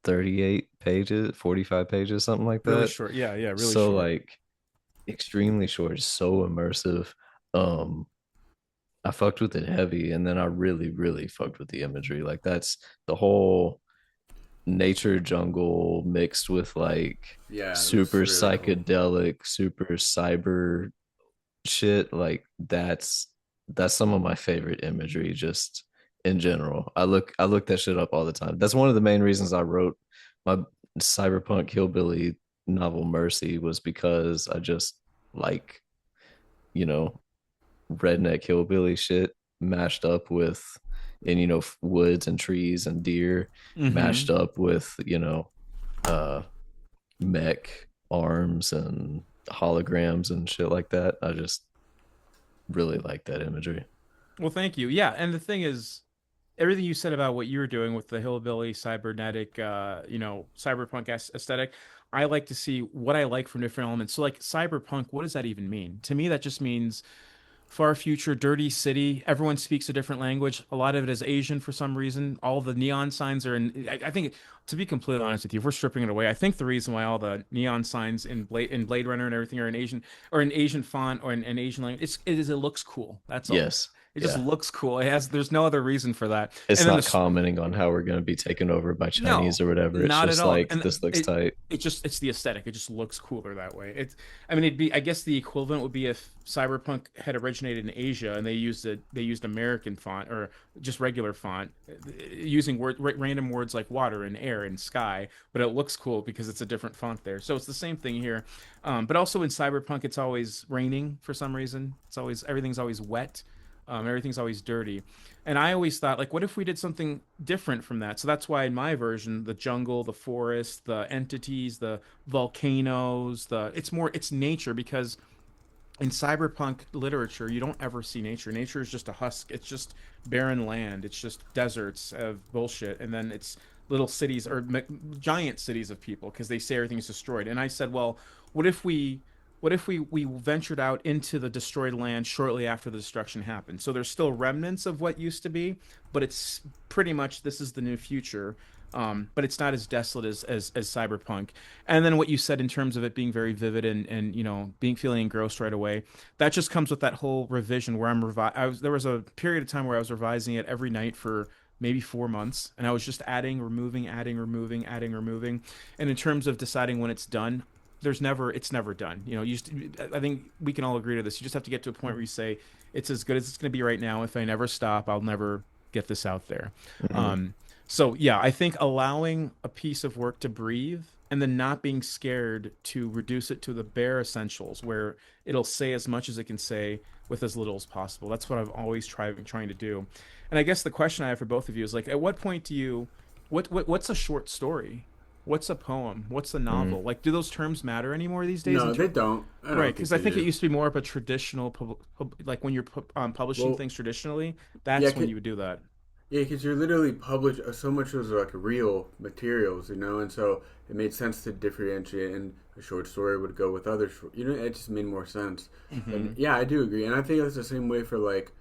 38 pages, 45 pages, something like Really that. short. Yeah, yeah, really So short. like extremely short, so immersive. Um, I fucked with it heavy, and then I really, really fucked with the imagery. Like that's the whole nature jungle mixed with like yeah, it looks super really cool. psychedelic, super cyber shit. Like that's some of my favorite imagery just in general. I look that shit up all the time. That's one of the main reasons I wrote my cyberpunk hillbilly novel Mercy was because I just like, you know, redneck hillbilly shit mashed up with and woods and trees and deer Hmm. mashed up with uh mech arms and holograms and shit like that. I just really like that imagery. Well, thank you. Yeah, and the thing is, everything you said about what you were doing with the hillbilly cybernetic, cyberpunk aesthetic, I like to see what I like from different elements. So, like cyberpunk, what does that even mean? To me, that just means far future, dirty city. Everyone speaks a different language. A lot of it is Asian for some reason. All the neon signs are in. I think, to be completely honest with you, if we're stripping it away, I think the reason why all the neon signs in Blade Runner and everything are in Asian or in Asian font or in Asian language, it looks cool. That's all. Yes. It just Yeah. looks cool. It has. There's no other reason for that. It's And then not commenting on how we're going to be taken over by Chinese no, or whatever. It's not at just all. like And this looks it tight. it's the aesthetic. It just looks cooler that way. I mean, it'd be I guess the equivalent would be if Cyberpunk had originated in Asia and they used American font or just regular font using random words like water and air and sky, but it looks cool because it's a different font there. So it's the same thing here. But also in Cyberpunk, it's always raining for some reason. Everything's always wet. Everything's always dirty. And I always thought, like, what if we did something different from that? So that's why in my version, the jungle, the forest, the entities, the volcanoes, it's nature because in cyberpunk literature, you don't ever see nature. Nature is just a husk. It's just barren land. It's just deserts of bullshit, and then it's little cities or giant cities of people because they say everything's destroyed. And I said, well, what if we, what if we ventured out into the destroyed land shortly after the destruction happened? So there's still remnants of what used to be, but it's pretty much this is the new future. But it's not as desolate as cyberpunk. And then what you said in terms of it being very vivid and being feeling engrossed right away, that just comes with that whole revision where there was a period of time where I was revising it every night for maybe 4 months, and I was just adding, removing, adding, removing, adding, removing. And in terms of deciding when it's done, it's never done. I think we can all agree to this. You just have to get to a point where you say it's as good as it's going to be right now. If I never stop, I'll never get this out there. Mhm. Um, so yeah, I think allowing a piece of work to breathe and then not being scared to reduce it to the bare essentials where it'll say as much as it can say with as little as possible. That's what I've always trying to do. And I guess the question I have for both of you is like, at what point do you, what's a short story? What's a poem? What's a Mhm. novel? Like, do those terms matter anymore these days? No, they don't. I Right, don't because think I they think it do. used to be more of a traditional, like when you're publishing Well, things traditionally, yeah, that's when you would do that. yeah, because you're literally published so much was like real materials, and so it made sense to differentiate, and a short story would go with other short. It just made more sense. And Hmm. yeah, I do agree, and I think it's the same way for like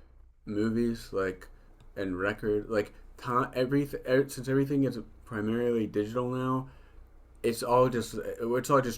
movies, like and record, like time. Since everything is primarily digital now, it's all just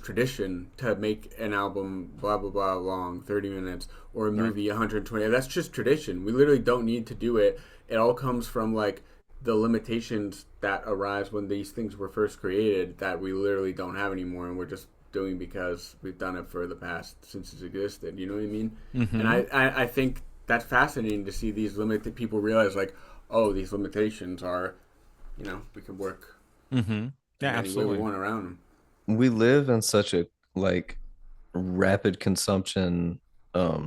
tradition to make an album blah blah blah long 30 minutes or a Right. movie 120. That's just tradition. We literally don't need to do it. It all comes from like the limitations that arise when these things were first created that we literally don't have anymore, and we're just doing because we've done it for the past since it's existed. You know what I mean? And Hmm. I think that's fascinating to see these limited people realize like, oh, these limitations are, we can work Hmm. Yeah, in any way we absolutely. want around them. We live in such a like rapid consumption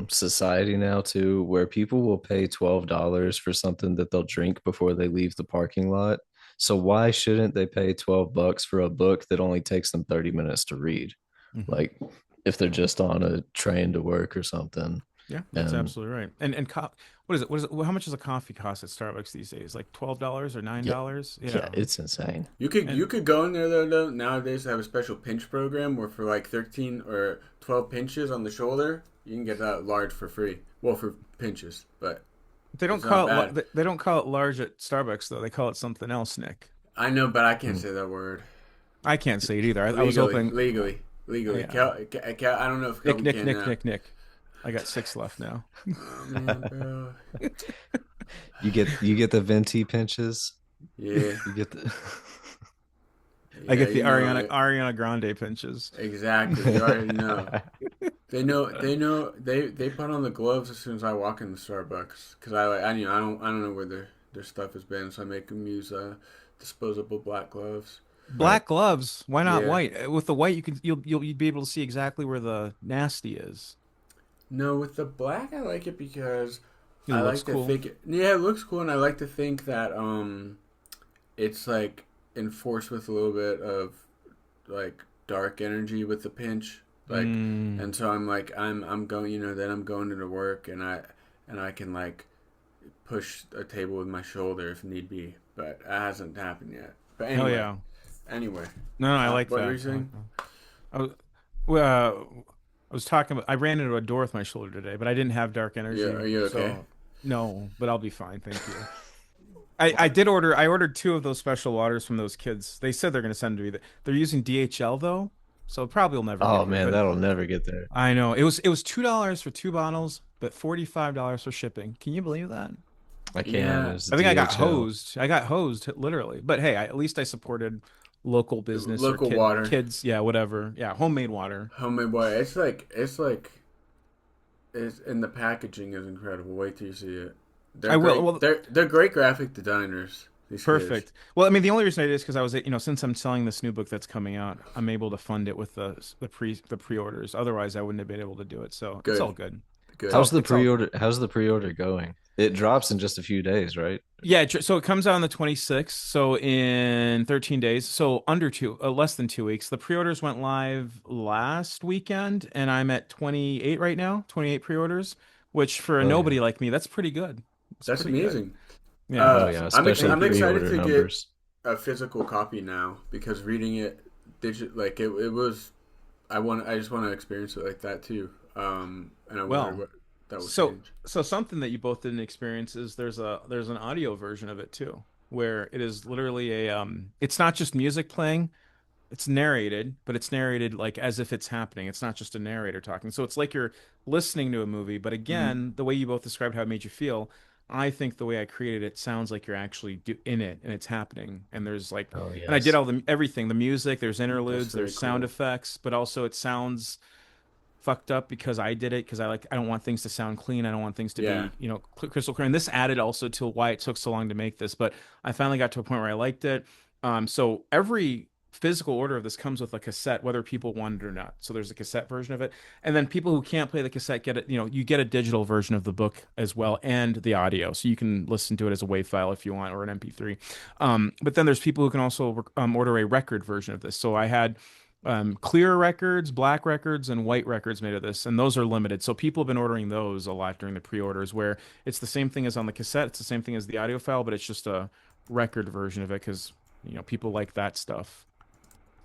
society now too, where people will pay $12 for something that they'll drink before they leave the parking lot. So why shouldn't they pay $12 for a book that only takes them 30 minutes to read? Hmm. Like if they're just on a train to work or something. Yeah, that's And absolutely right. What is it? What is it? How much does a coffee cost at Starbucks these days? Like $12 or nine yeah, dollars? yeah, Yeah. it's insane. You could And you could go in there though nowadays have a special pinch program where for like 13 or 12 pinches on the shoulder, you can get that large for free. Well, for pinches, but they don't it's not call it bad. they don't call it large at Starbucks though. They call it something else, Nick. I know, but I can't Mm. say that word I can't say it either. I was legally. hoping. Legally, legally. Yeah. I don't know if Nick, Kelvin Nick, can Nick, now. Nick, Nick. I got six left now. Oh man, bro. You get the venti pinches. Yeah, You get the I yeah, get the you know it. Ariana Grande pinches. Exactly. You already know. They know. They know. They put on the gloves as soon as I walk in the Starbucks because I don't know where their stuff has been, so I make them use disposable black gloves. right. Black gloves. Why not Yeah. white? With the white, you'd be able to see exactly where the nasty is. No, with the black, I like it because It I looks like to cool. think. Yeah, it looks cool, and I like to think that it's like enforced with a little bit of like dark energy with the pinch, like, Mm. and so I'm like I'm going, then I'm going into work, and I can like push a table with my shoulder if need be, but it hasn't happened yet. But Hell anyway, yeah. anyway, No, no, I like what were that. you I like saying? that. I was, I was talking about, I ran into a door with my shoulder today, but I didn't have dark Yeah, energy. are you okay? So, no, but I'll be fine. Thank you. I ordered two of those special waters from those kids. They said they're going to send to me. They're using DHL though, so it probably will never Oh get here. man, But that'll never get there. I know it was $2 for two bottles, but $45 for shipping. Can you believe that? I can. Yeah, There's I think I got DHL. hosed. I got hosed literally. But hey, at least I supported local business or local water, kids, yeah, whatever. Yeah, homemade water. homemade water. It's and the packaging is incredible. Wait till you see it. They're I will. great. Well, They're great graphic designers. These kids. perfect. Well, I mean, the only reason I did is because I was, since I'm selling this new book that's coming out, I'm able to fund it with the pre-orders. Otherwise, I wouldn't have been able to do it. So it's all Good. good. Good. It's all good. How's the pre-order going? It drops in just a few days, right? Yeah, so it comes out on the 26th, so in 13 days, so less than 2 weeks. The pre-orders went live last weekend, and I'm at 28 right now, 28 pre-orders, which for a Oh yeah. nobody like me, that's pretty good. It's That's pretty good. amazing. Yeah. Oh yeah, especially I'm Thank you. excited pre-order to get numbers. a physical copy now because reading it like it was I just want to experience it like that too. And I wonder Well, what that will so change. so something that you both didn't experience is there's an audio version of it too, where it is literally it's not just music playing. It's narrated, but it's narrated like as if it's happening. It's not just a narrator talking. So it's like you're listening to a movie, but Hmm. again, the way you both described how it made you feel, I think the way I created it sounds like you're actually in it and it's happening. And there's like, Oh and I did yes. all the everything, the music, there's That's interludes, very there's sound cool. effects, but also it sounds fucked up because I did it because I don't want things to sound clean. I don't want things to Yeah. be, crystal clear. And this added also to why it took so long to make this, but I finally got to a point where I liked it. So every physical order of this comes with a cassette, whether people want it or not. So there's a cassette version of it, and then people who can't play the cassette get it. You get a digital version of the book as well and the audio, so you can listen to it as a WAV file if you want or an MP3. But then there's people who can also order a record version of this. So I had clear records, black records, and white records made of this, and those are limited. So people have been ordering those a lot during the pre-orders, where it's the same thing as on the cassette, it's the same thing as the audio file, but it's just a record version of it because people like that stuff.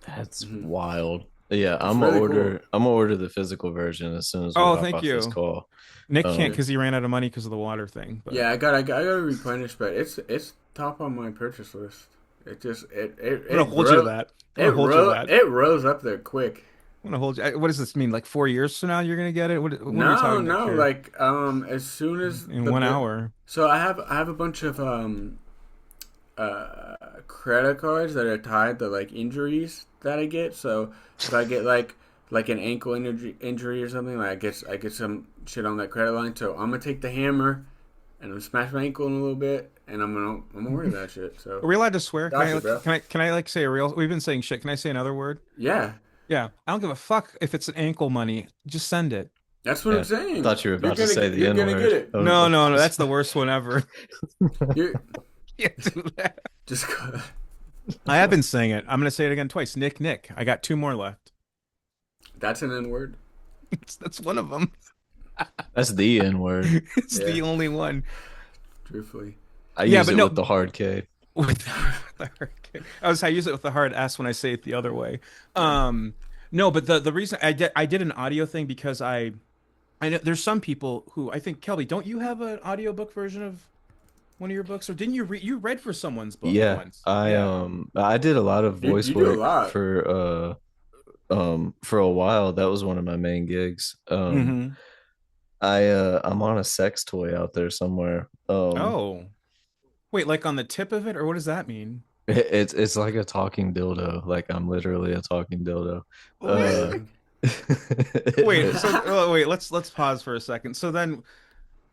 That's Hmm. wild. Yeah, That's really cool. I'm gonna order the physical version as soon as we Oh, hop thank off this you. call. Nick can't Um, because he ran out of money because of the water thing. But Yeah, I got to replenish, but it's top on my purchase list. It just I'm gonna hold you to that. I'm gonna hold you to that. it rose up there quick. I'm gonna hold you. What does this mean? Like 4 years from now, you're gonna get it? What are we No, talking about no, here? like as soon as In 1 hour? so I have a bunch of credit cards that are tied to like injuries that I get. So if I get like an ankle injury or something, like I get some shit on that credit line. So I'm gonna take the hammer and I'm gonna smash my ankle in a little bit, and I'm gonna wear that shit. So Are we allowed to swear? Can gotcha, I? bro. Can I like say a real? We've been saying shit. Can I say another word? Yeah, Yeah. I don't give a fuck if it's an ankle money. Just send it. that's what I'm yeah, saying. thought you were about to say the You're N gonna get word. it. No, no, no. That's the worst one ever. You're Can't do that. just I have been saying it. I'm gonna say it again twice. Nick, Nick. I got two more left. that's an N word. That's one of them. That's the N word. It's Yeah, the only one. truthfully. I Yeah, use but it with no. the hard K. With the hard K. I use it with the hard S when I say it the other way. Yeah. No, but the reason I did an audio thing because I know there's some people who I think Kelby, don't you have an audiobook version of one of your books, or didn't you read for someone's book Yeah, once? Yeah. I did a lot of voice You do a work lot. for a while. That was one of my main gigs. Mm-hmm. I'm on a sex toy out there somewhere. Oh. Wait, like on the tip of it, or what does that mean? It's like a talking dildo. Like I'm literally a talking dildo. Uh Ooh. Wait, wait, let's pause for a second. So then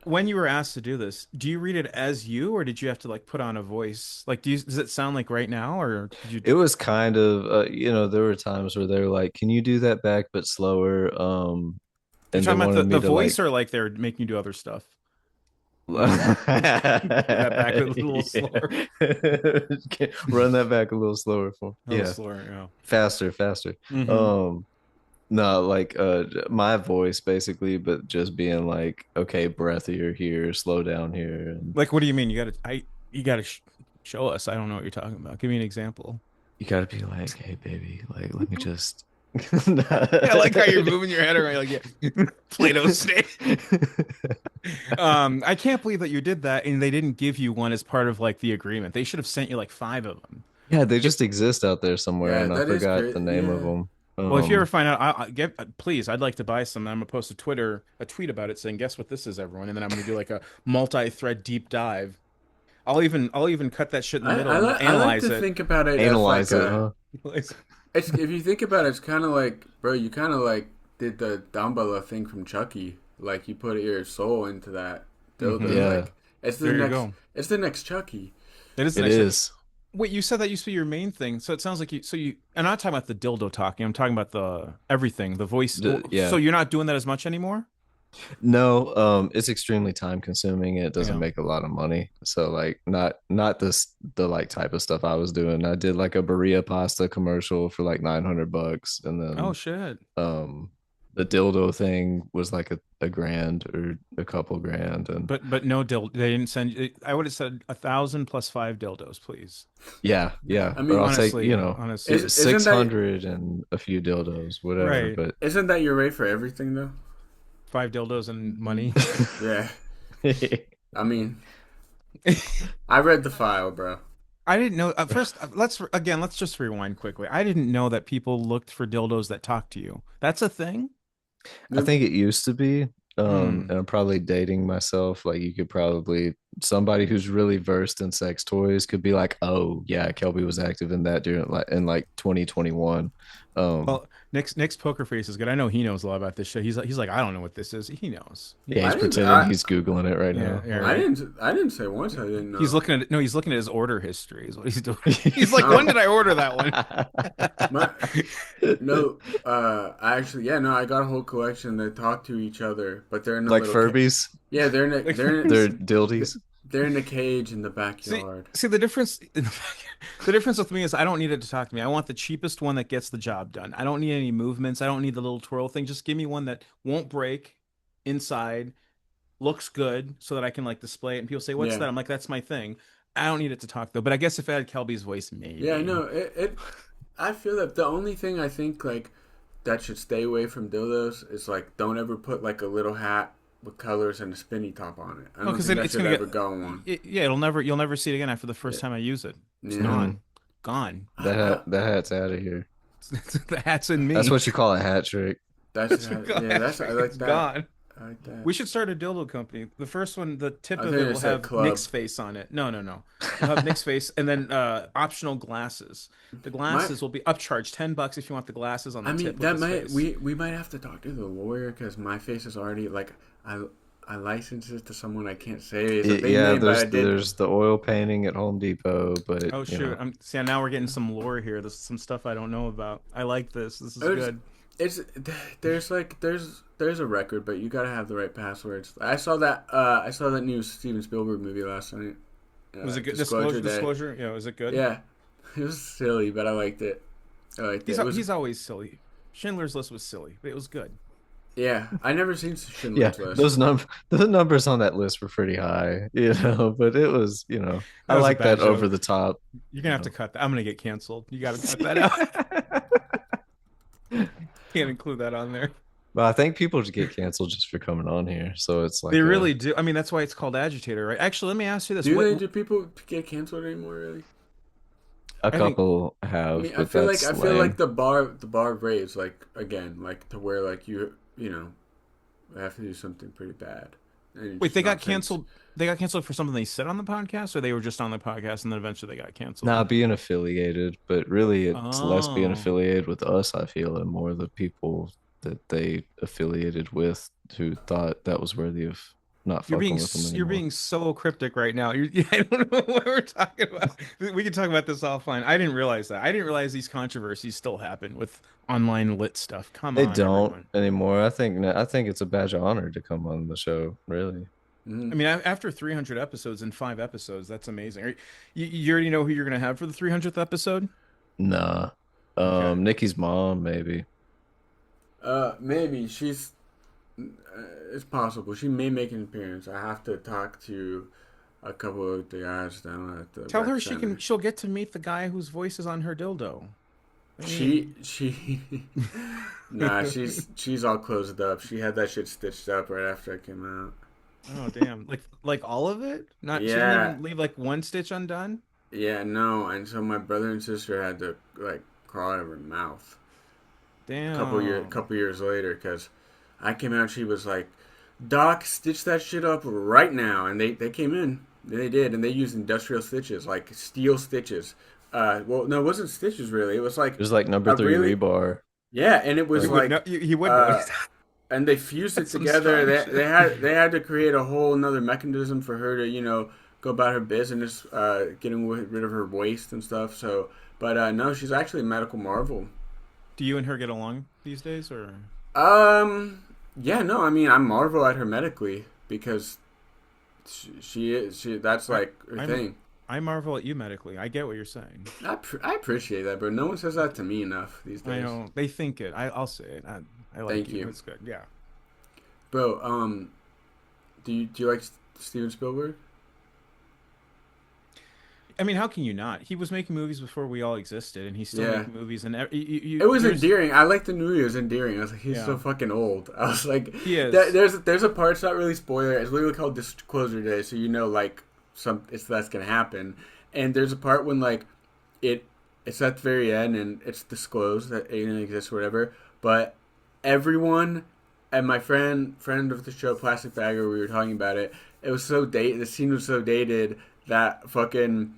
when you were asked to do this, do you read it as you or did you have to like put on a voice? Like does it sound like right now or did you it was kind of there were times where they were like, "Can you do that back but slower?" you're And they talking about wanted the me to voice like or like they're making you do other stuff? Do that back a little yeah. slower. Run that back a little slower for A little yeah, slower, yeah. faster. Mm-hmm. Um no, like my voice basically, but just being like, okay, breathier here, slow down here, and Like what do you mean? You gotta show us. I don't know what you're talking about. Give me an example. you gotta be like, hey baby, like let me just I like how you're moving your head around like yeah. Play-Doh snake. I can't believe that you did that and they didn't give you one as part of like the agreement. They should have sent you like five of them. Yeah, they just exist out there somewhere, Yeah, and I that is forgot the crazy. name of Yeah. them. Well, if you ever find out, I get please. I'd like to buy some. I'm gonna post a tweet about it saying, "Guess what this is, everyone," and then I'm gonna do like a multi-thread deep dive. I'll even cut that shit in the middle and I like analyze to it. think about it as like Analyze it, a. huh? It's if you think about it, it's kind of like, bro, you kind of like did the Dumbledore thing from Chucky. Like you put your soul into that dildo. Hmm. Yeah, Like it's the There you next. go. It's the next Chucky. That is the it next. is. Wait, you said that used to be your main thing, so it sounds like I'm not talking about the dildo talking. I'm talking about the everything, the voice. Yeah. So you're not doing that as much anymore? No, it's extremely time consuming. It doesn't Yeah. make a lot of money. So like not this the like type of stuff I was doing. I did like a burrito pasta commercial for like $900, and Oh then shit. um the dildo thing was like a grand or a couple grand, and But no dill. They didn't send you. I would have said 1,000 plus five dildos, please. yeah. I Or I'll mean, take, Honestly, honestly. isn't that 600 and a few dildos, whatever. Right. But isn't that your rate for everything though? Five dildos and money. Yeah. I mean, I read the file, bro. I didn't know. First, let's just rewind quickly. I didn't know that people looked for dildos that talk to you. That's a thing. I think it used to be. Hmm. And I'm probably dating myself. Like you could probably somebody who's really versed in sex toys could be like, oh yeah, Kelby was active in that during like in like 2021. Um, Well, Nick's poker face is good. I know he knows a lot about this shit. He's like, I don't know what this is. He knows. He yeah, I he's knows. didn't. pretending he's Googling it right Yeah, now. yeah, right. I didn't say once I didn't He's know. looking at no. He's looking at his order history. Is what he's doing. He's like, when Oh, did I order that one? my no. I actually, yeah, no. I got a whole collection that talk to each other, but they're in a Like little. Furbies, Like, like they're Furbies. dildies. They're in a cage in the See, backyard. see the difference. The difference with me is I don't need it to talk to me. I want the cheapest one that gets the job done. I don't need any movements. I don't need the little twirl thing. Just give me one that won't break inside, looks good, so that I can like display it. And people say, "What's Yeah, that?" I'm like, "That's my thing." I don't need it to talk though. But I guess if I had Kelby's voice, yeah. I maybe. know it. I feel that the only thing I think like that should stay away from dildos is like don't ever put like a little hat with colors and a spinny top on it. I No, don't because think then that it's should gonna ever get. go on. Yeah, you'll never see it again after the Yeah, first time I use it. It's yeah. Hmm. gone, gone. That hat's out of here. The hat's in That's me. what you call a hat trick. That's It's gone. yeah. That's I like It's that. gone. I like that. We should start a dildo company. The first one, the tip I of think it it will said have club. Nick's face on it. No, no, no. We'll have Nick's face, and then optional glasses. The My glasses will be upcharged $10 if you want the glasses on I the mean, tip with that his might face. we might have to talk to the lawyer because my face is already like I I licensed it to someone I can't say. It's a big Yeah, name, but I did. there's the oil painting at Home Depot, but Oh shoot! I'm see now we're getting some lore here. This is some stuff I don't know about. I like this. This is It's, good. it's there's like there's a record, but you gotta have the right passwords. I saw that new Steven Spielberg movie last night. Was it good? Disclosure Disclosure, Day. disclosure. Yeah, was it good? Yeah, it was silly, but I liked it. I liked it. It was He's always silly. Schindler's List was silly, but it was good. yeah. I never seen yeah, Schindler's List. those numbers on that list were pretty high, but it was, I That was a like bad that over joke. the top, You're gonna you have to know. cut that. I'm gonna get canceled. You gotta cut that out. Can't include that on there. But I think people just get canceled just for coming on here. So it's They like really do. I mean, that's why it's called agitator, right? Actually, let me ask you this. Do What they? Do people get canceled anymore? Really? a I think couple I have, mean, but that's I feel like lame. the bar raised like again like to where like you know have to do something pretty bad and wait, it's they got nonsense. canceled. They got canceled for something they said on the podcast, or they were just on the podcast and then eventually they got canceled. Now being affiliated, but really it's less being Oh, affiliated with us, I feel, and more the people that they affiliated with who thought that was worthy of not fucking with them you're anymore. being so cryptic right now. I don't know what we're talking about. We can talk about this offline. I didn't realize that. I didn't realize these controversies still happen with online lit stuff. Come They on, don't everyone. anymore. I think it's a badge of honor to come on the show, really. Mm-hmm. I mean, after 300 episodes in 5 episodes, that's amazing. You already know who you're gonna have for the 300th episode? Nah. Okay. Nikki's mom, maybe. Maybe she's it's possible she may make an appearance. I have to talk to a couple of the guys down at the Tell rec her center. she'll get to meet the guy whose voice is on her dildo. I mean, She nah, she's all closed up. She had that shit stitched up right after I came out. oh damn. Like all of it? Not she didn't Yeah, even leave like one stitch undone? yeah, no, and so my brother and sister had to like crawl out of her mouth Damn. couple years later because I came out. She was like, "Doc, stitch that shit up right now," and they came in. They did, and they used industrial stitches, like steel stitches. Well, no, it wasn't stitches really. It was like It was like number a three really rebar. yeah, and it He was Like, would know like he would know. uh, and they fused it That's some together. strong shit. They had to create a whole another mechanism for her to go about her business, getting rid of her waste and stuff. So, but no, she's actually a medical marvel. Do you and her get along these days or Um, Yeah, no, I mean, I marvel at her medically because she that's I, like her I'm thing. I marvel at you medically. I get what you're saying. I appreciate that, bro. No one says that to me enough these I days. know they think it. I'll say it. I like Thank you. you, It's good. Yeah. bro. Do you like Steven Spielberg? I mean, how can you not? He was making movies before we all existed, and he's still Yeah, making movies. And it was yours, endearing. I like the movie. It was endearing. I was like, he's so yeah, fucking old. I was like, he is. there's a part. It's not really spoiler. It's literally called Disclosure Day, so you know like that's gonna happen. And there's a part when like it it's at the very end and it's disclosed that alien exists or whatever. But everyone and my friend of the show Plastic Bagger, we were talking about it. It was so dated. The scene was so dated that fucking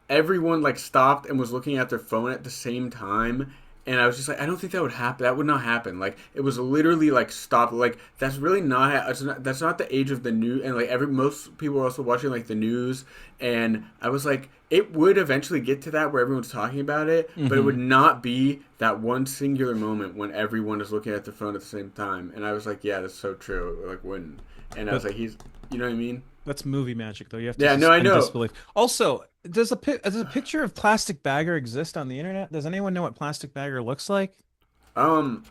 everyone like stopped and was looking at their phone at the same time, and I was just like, I don't think that would happen. That would not happen. Like it was literally like stop. Like that's really that's not the age of the news. And like every most people are also watching like the news, and I was like, it would eventually get to that where everyone's talking about it, but it would Hmm. not be that one singular moment when everyone is looking at their phone at the same time. And I was like, yeah, that's so true. Like wouldn't. And I was That like, you know what I mean? that's movie magic, though. You have to Yeah, no, I suspend know. disbelief. Also, does a picture of Plastic Bagger exist on the internet? Does anyone know what Plastic Bagger looks like?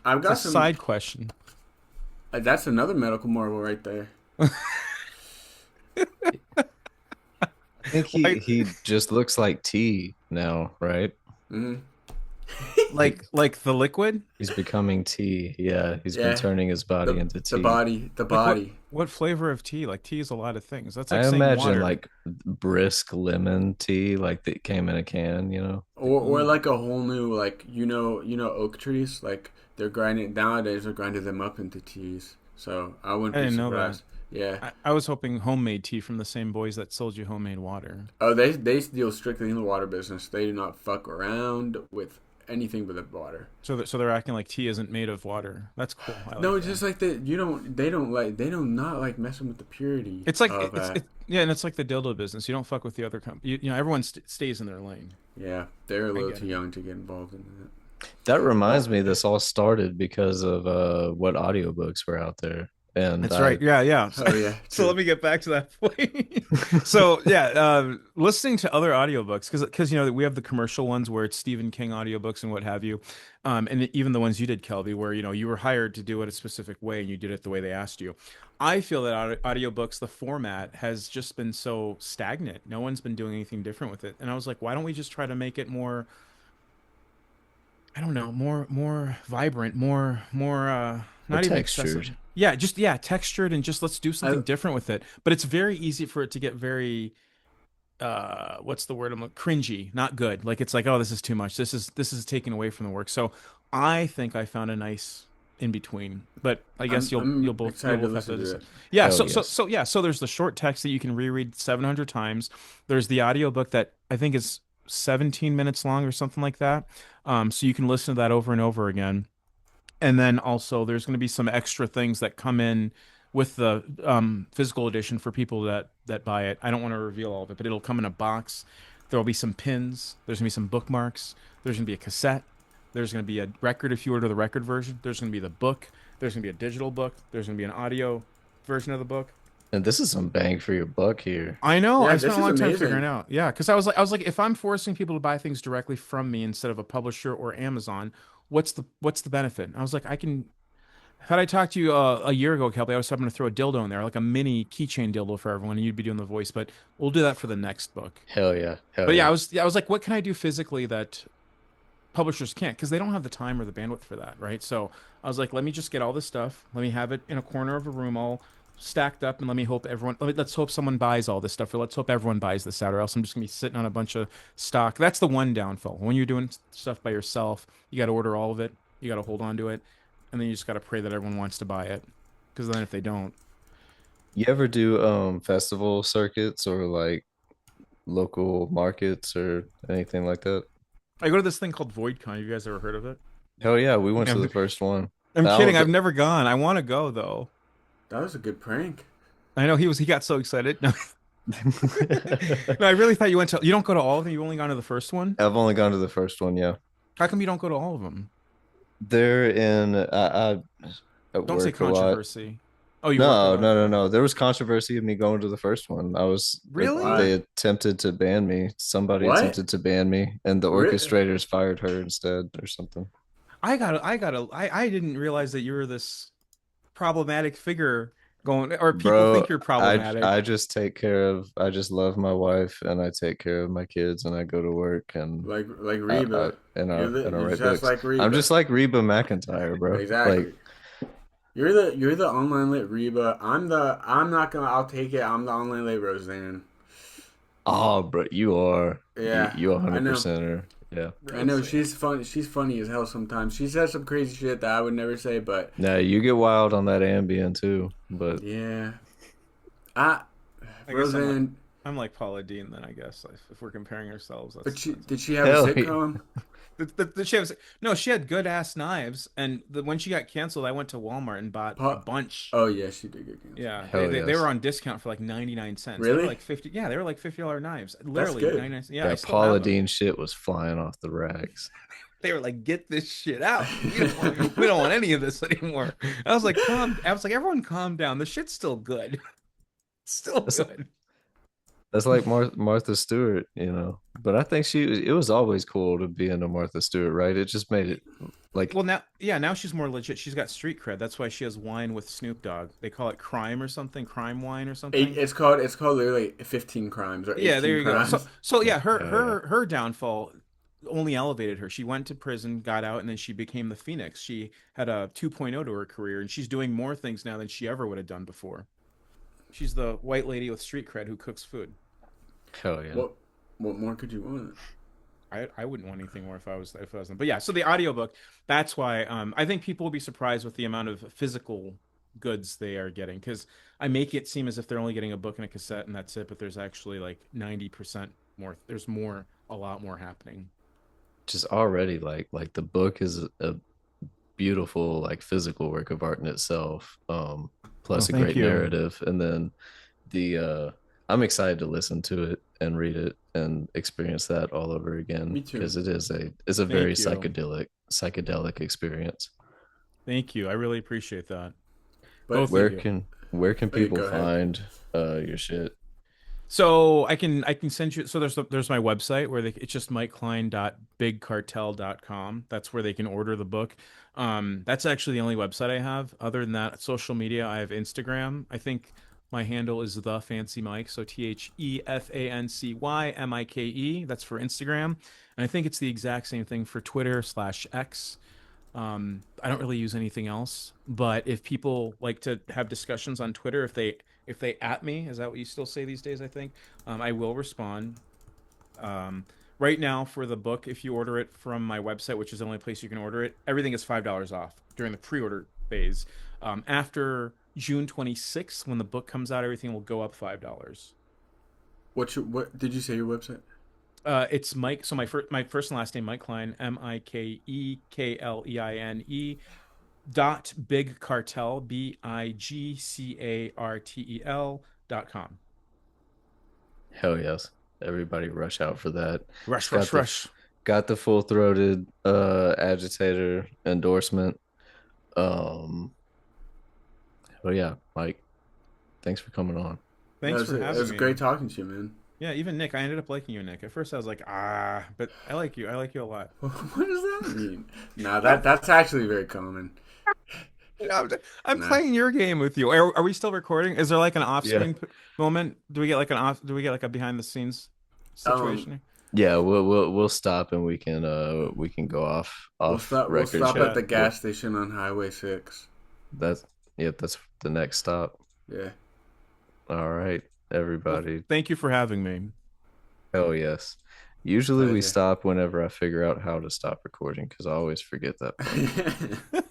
I've It's a got some. side question. That's another medical marvel right there. I think Like, he just looks like tea now, right? Hmm. He like the liquid? he's becoming tea. Yeah, he's been Yeah, turning his body the into the tea. body, the Like body, what flavor of tea? Like tea is a lot of things. That's like I saying imagine water. like brisk lemon tea, like that came in a can, you know? or Ooh. like a whole new like you know oak trees like they're grinding nowadays they're grinding them up into teas. So I wouldn't I be didn't know that. surprised. Yeah. I was hoping homemade tea from the same boys that sold you homemade water. Oh, they deal strictly in the water business. They do not fuck around with anything but the water. So they're acting like tea isn't made of water. That's cool. I No, like it's that. just like that. They do not like messing with the purity It's like of it's yeah, and it's like the dildo business. You don't fuck with the other company. You know, everyone stays in their lane. Yeah, they're a I little get too it. young to get involved in that. That reminds Oh, me, this all started because of what audiobooks were out there. And That's right. Yeah, yeah. So, oh yeah, so let true. me get back to that point. So yeah, listening to other audiobooks because you know we have the commercial ones where it's Stephen King audiobooks and what have you, and even the ones you did, Kelby, where you know you were hired to do it a specific way and you did it the way they asked you. I feel that audiobooks, the format has just been so stagnant. No one's been doing anything different with it, and I was like, why don't we just try to make it more I don't know, more vibrant, more or not even textured. accessible. Yeah, just yeah, textured and just let's do I something different with it. But it's very easy for it to get very what's the word I'm like cringy, not good. Like it's like, oh, this is too much. This is taken away from the work. So I think I found a nice in between. But I guess I'm you'll excited to both have listen to to decide. it. Yeah, Hell yes. so yeah, so there's the short text that you can reread 700 times. There's the audiobook that I think is 17 minutes long or something like that. So you can listen to that over and over again. And then also there's going to be some extra things that come in with the physical edition for people that buy it. I don't want to reveal all of it, but it'll come in a box. There will be some pins. There's going to be some bookmarks. There's going to be a cassette. There's going to be a record if you order the record version. There's going to be the book. There's going to be a digital book. There's going to be an audio version of the book. And this is some bang for your buck here. I know. Yeah, I spent this a is long time figuring amazing. out. Yeah, because I was like, if I'm forcing people to buy things directly from me instead of a publisher or Amazon, what's the benefit? I was like, I can. Had I talked to you a year ago, Kelby, I was hoping to throw a dildo in there, like a mini keychain dildo for everyone, and you'd be doing the voice. But we'll do that for the next book. Hell yeah. Hell But yeah, yeah. I was like, what can I do physically that publishers can't? Because they don't have the time or the bandwidth for that, right? So I was like, let me just get all this stuff. Let me have it in a corner of a room, all stacked up, and let me hope everyone. Let's hope someone buys all this stuff, or let's hope everyone buys this out, or else I'm just gonna be sitting on a bunch of stock. That's the one downfall. When you're doing stuff by yourself, you got to order all of it. You got to hold on to it, and then you just got to pray that everyone wants to buy it. Because then if they don't, You ever do festival circuits or like local markets or anything like that? I go to this thing called VoidCon. You guys ever heard of it? Hell yeah, we went to I'm, the first one. I'm I kidding. don't I've th- never gone. I want to go though. That was a good prank. I know he got so excited. No, no, I really thought you went to. You don't go to all of them. You only gone to the first one. I've only gone to the first one, yeah. How come you don't go to all of them? They're in. at Don't say work a lot. controversy. Oh, you work a No, lot? no, no, Oh. no. There was controversy of me going to the first one. Really? Why? They attempted to ban me. Somebody What? attempted to ban me, and the Re- orchestrators fired her instead or something. I didn't realize that you were this problematic figure going, or people Bro, think you're problematic. I just love my wife and I take care of my kids and I go to work and like I Reba. and I You're write just books. like I'm Reba. just like Reba McEntire, bro. Like, Exactly. You're the online lit Reba. I'm not gonna. I'll take it. I'm the online lit Roseanne. oh, bro, Yeah, you I know. 100% are. Yeah. I know Roseanne. she's fun. She's funny as hell sometimes. She says some crazy shit that I would never say, but Now you get wild on that Ambien too, but yeah. I I guess Roseanne. I'm like Paula Dean then. I guess if we're comparing ourselves, But that's did she have a hell yeah. sitcom? she has, no, she had good ass knives, and when she got canceled, I went to Walmart and bought a bunch. Oh yeah, she did get canceled. Yeah, Hell they were yes. on discount for like 99 cents. They were Really? like 50. Yeah, they were like $50 knives. That's Literally good. 99 cents. Yeah, I That still have Paula them. Dean shit was flying off the racks. They were like, "Get this shit out. We don't want any of this anymore." I was like, "Everyone calm down. The shit's still good. It's still That's good." That's like Martha Stewart, But I think it was always cool to be into Martha Stewart, right? It just made it like, Well, now, yeah, now she's more legit. She's got street cred. That's why she has wine with Snoop Dogg. They call it crime or something, crime wine or something. It's called literally 15 crimes or Yeah, there 18 you go. So, crimes. so yeah, hell yeah. her downfall only elevated her. She went to prison, got out, and then she became the Phoenix. She had a 2.0 to her career, and she's doing more things now than she ever would have done before. She's the white lady with street cred who cooks food. Hell yeah. What what more could you want? I wouldn't want anything more if I was them. But yeah, so the audiobook, that's why I think people will be surprised with the amount of physical goods they are getting because I make it seem as if they're only getting a book and a cassette and that's it, but there's actually like 90% more. There's more, a lot more happening. Just already like the book is a beautiful like physical work of art in itself. Oh, Plus a thank great you. narrative. And then the I'm excited to listen to it and read it and experience that all over again Me too. because it's a very Thank you. psychedelic experience. Thank you. I really appreciate that. But Both of Where you. can where can oh, yeah, people go ahead. find your shit? So I can send you, so there's my website where it's just mikeklein.bigcartel.com. That's where they can order the book. That's actually the only website I have. Other than that, social media, I have Instagram. I think my handle is the Fancy Mike, so TheFancymike. That's for Instagram. And I think it's the exact same thing for Twitter/X. I don't really use anything else, but if people like to have discussions on Twitter, if they at me, is that what you still say these days? I think I will respond. Um, right now for the book, if you order it from my website, which is the only place you can order it, everything is $5 off during the pre-order phase. After June 26th, when the book comes out, everything will go up $5. What did you say your website? It's Mike. So my first and last name, Mike Klein, MikeKleine dot big cartel BIGCARTEL.com. Hell yes. Everybody rush out for that. It's Rush, rush, rush. got the full throated agitator endorsement. Um but yeah, Mike, thanks for coming on. Thanks for It having was me. great talking to you, man. Yeah, even Nick, I ended up liking you, Nick. At first I was like, but I like you. I like you a lot. What does that mean? Nah, I'm, that's actually very common. I'm Nah. playing your game with you. Are we still recording? Is there like an Yeah. off-screen moment? Do we get like a behind the scenes Um, situation? Yeah, we'll stop and we can go off we'll record stop at chat. the gas station on Highway 6. That's that's the next stop. Yeah. All right, Well, everybody. thank you for having me. Hell yes. Usually we Pleasure. stop whenever I figure out how to stop recording because I always forget that part.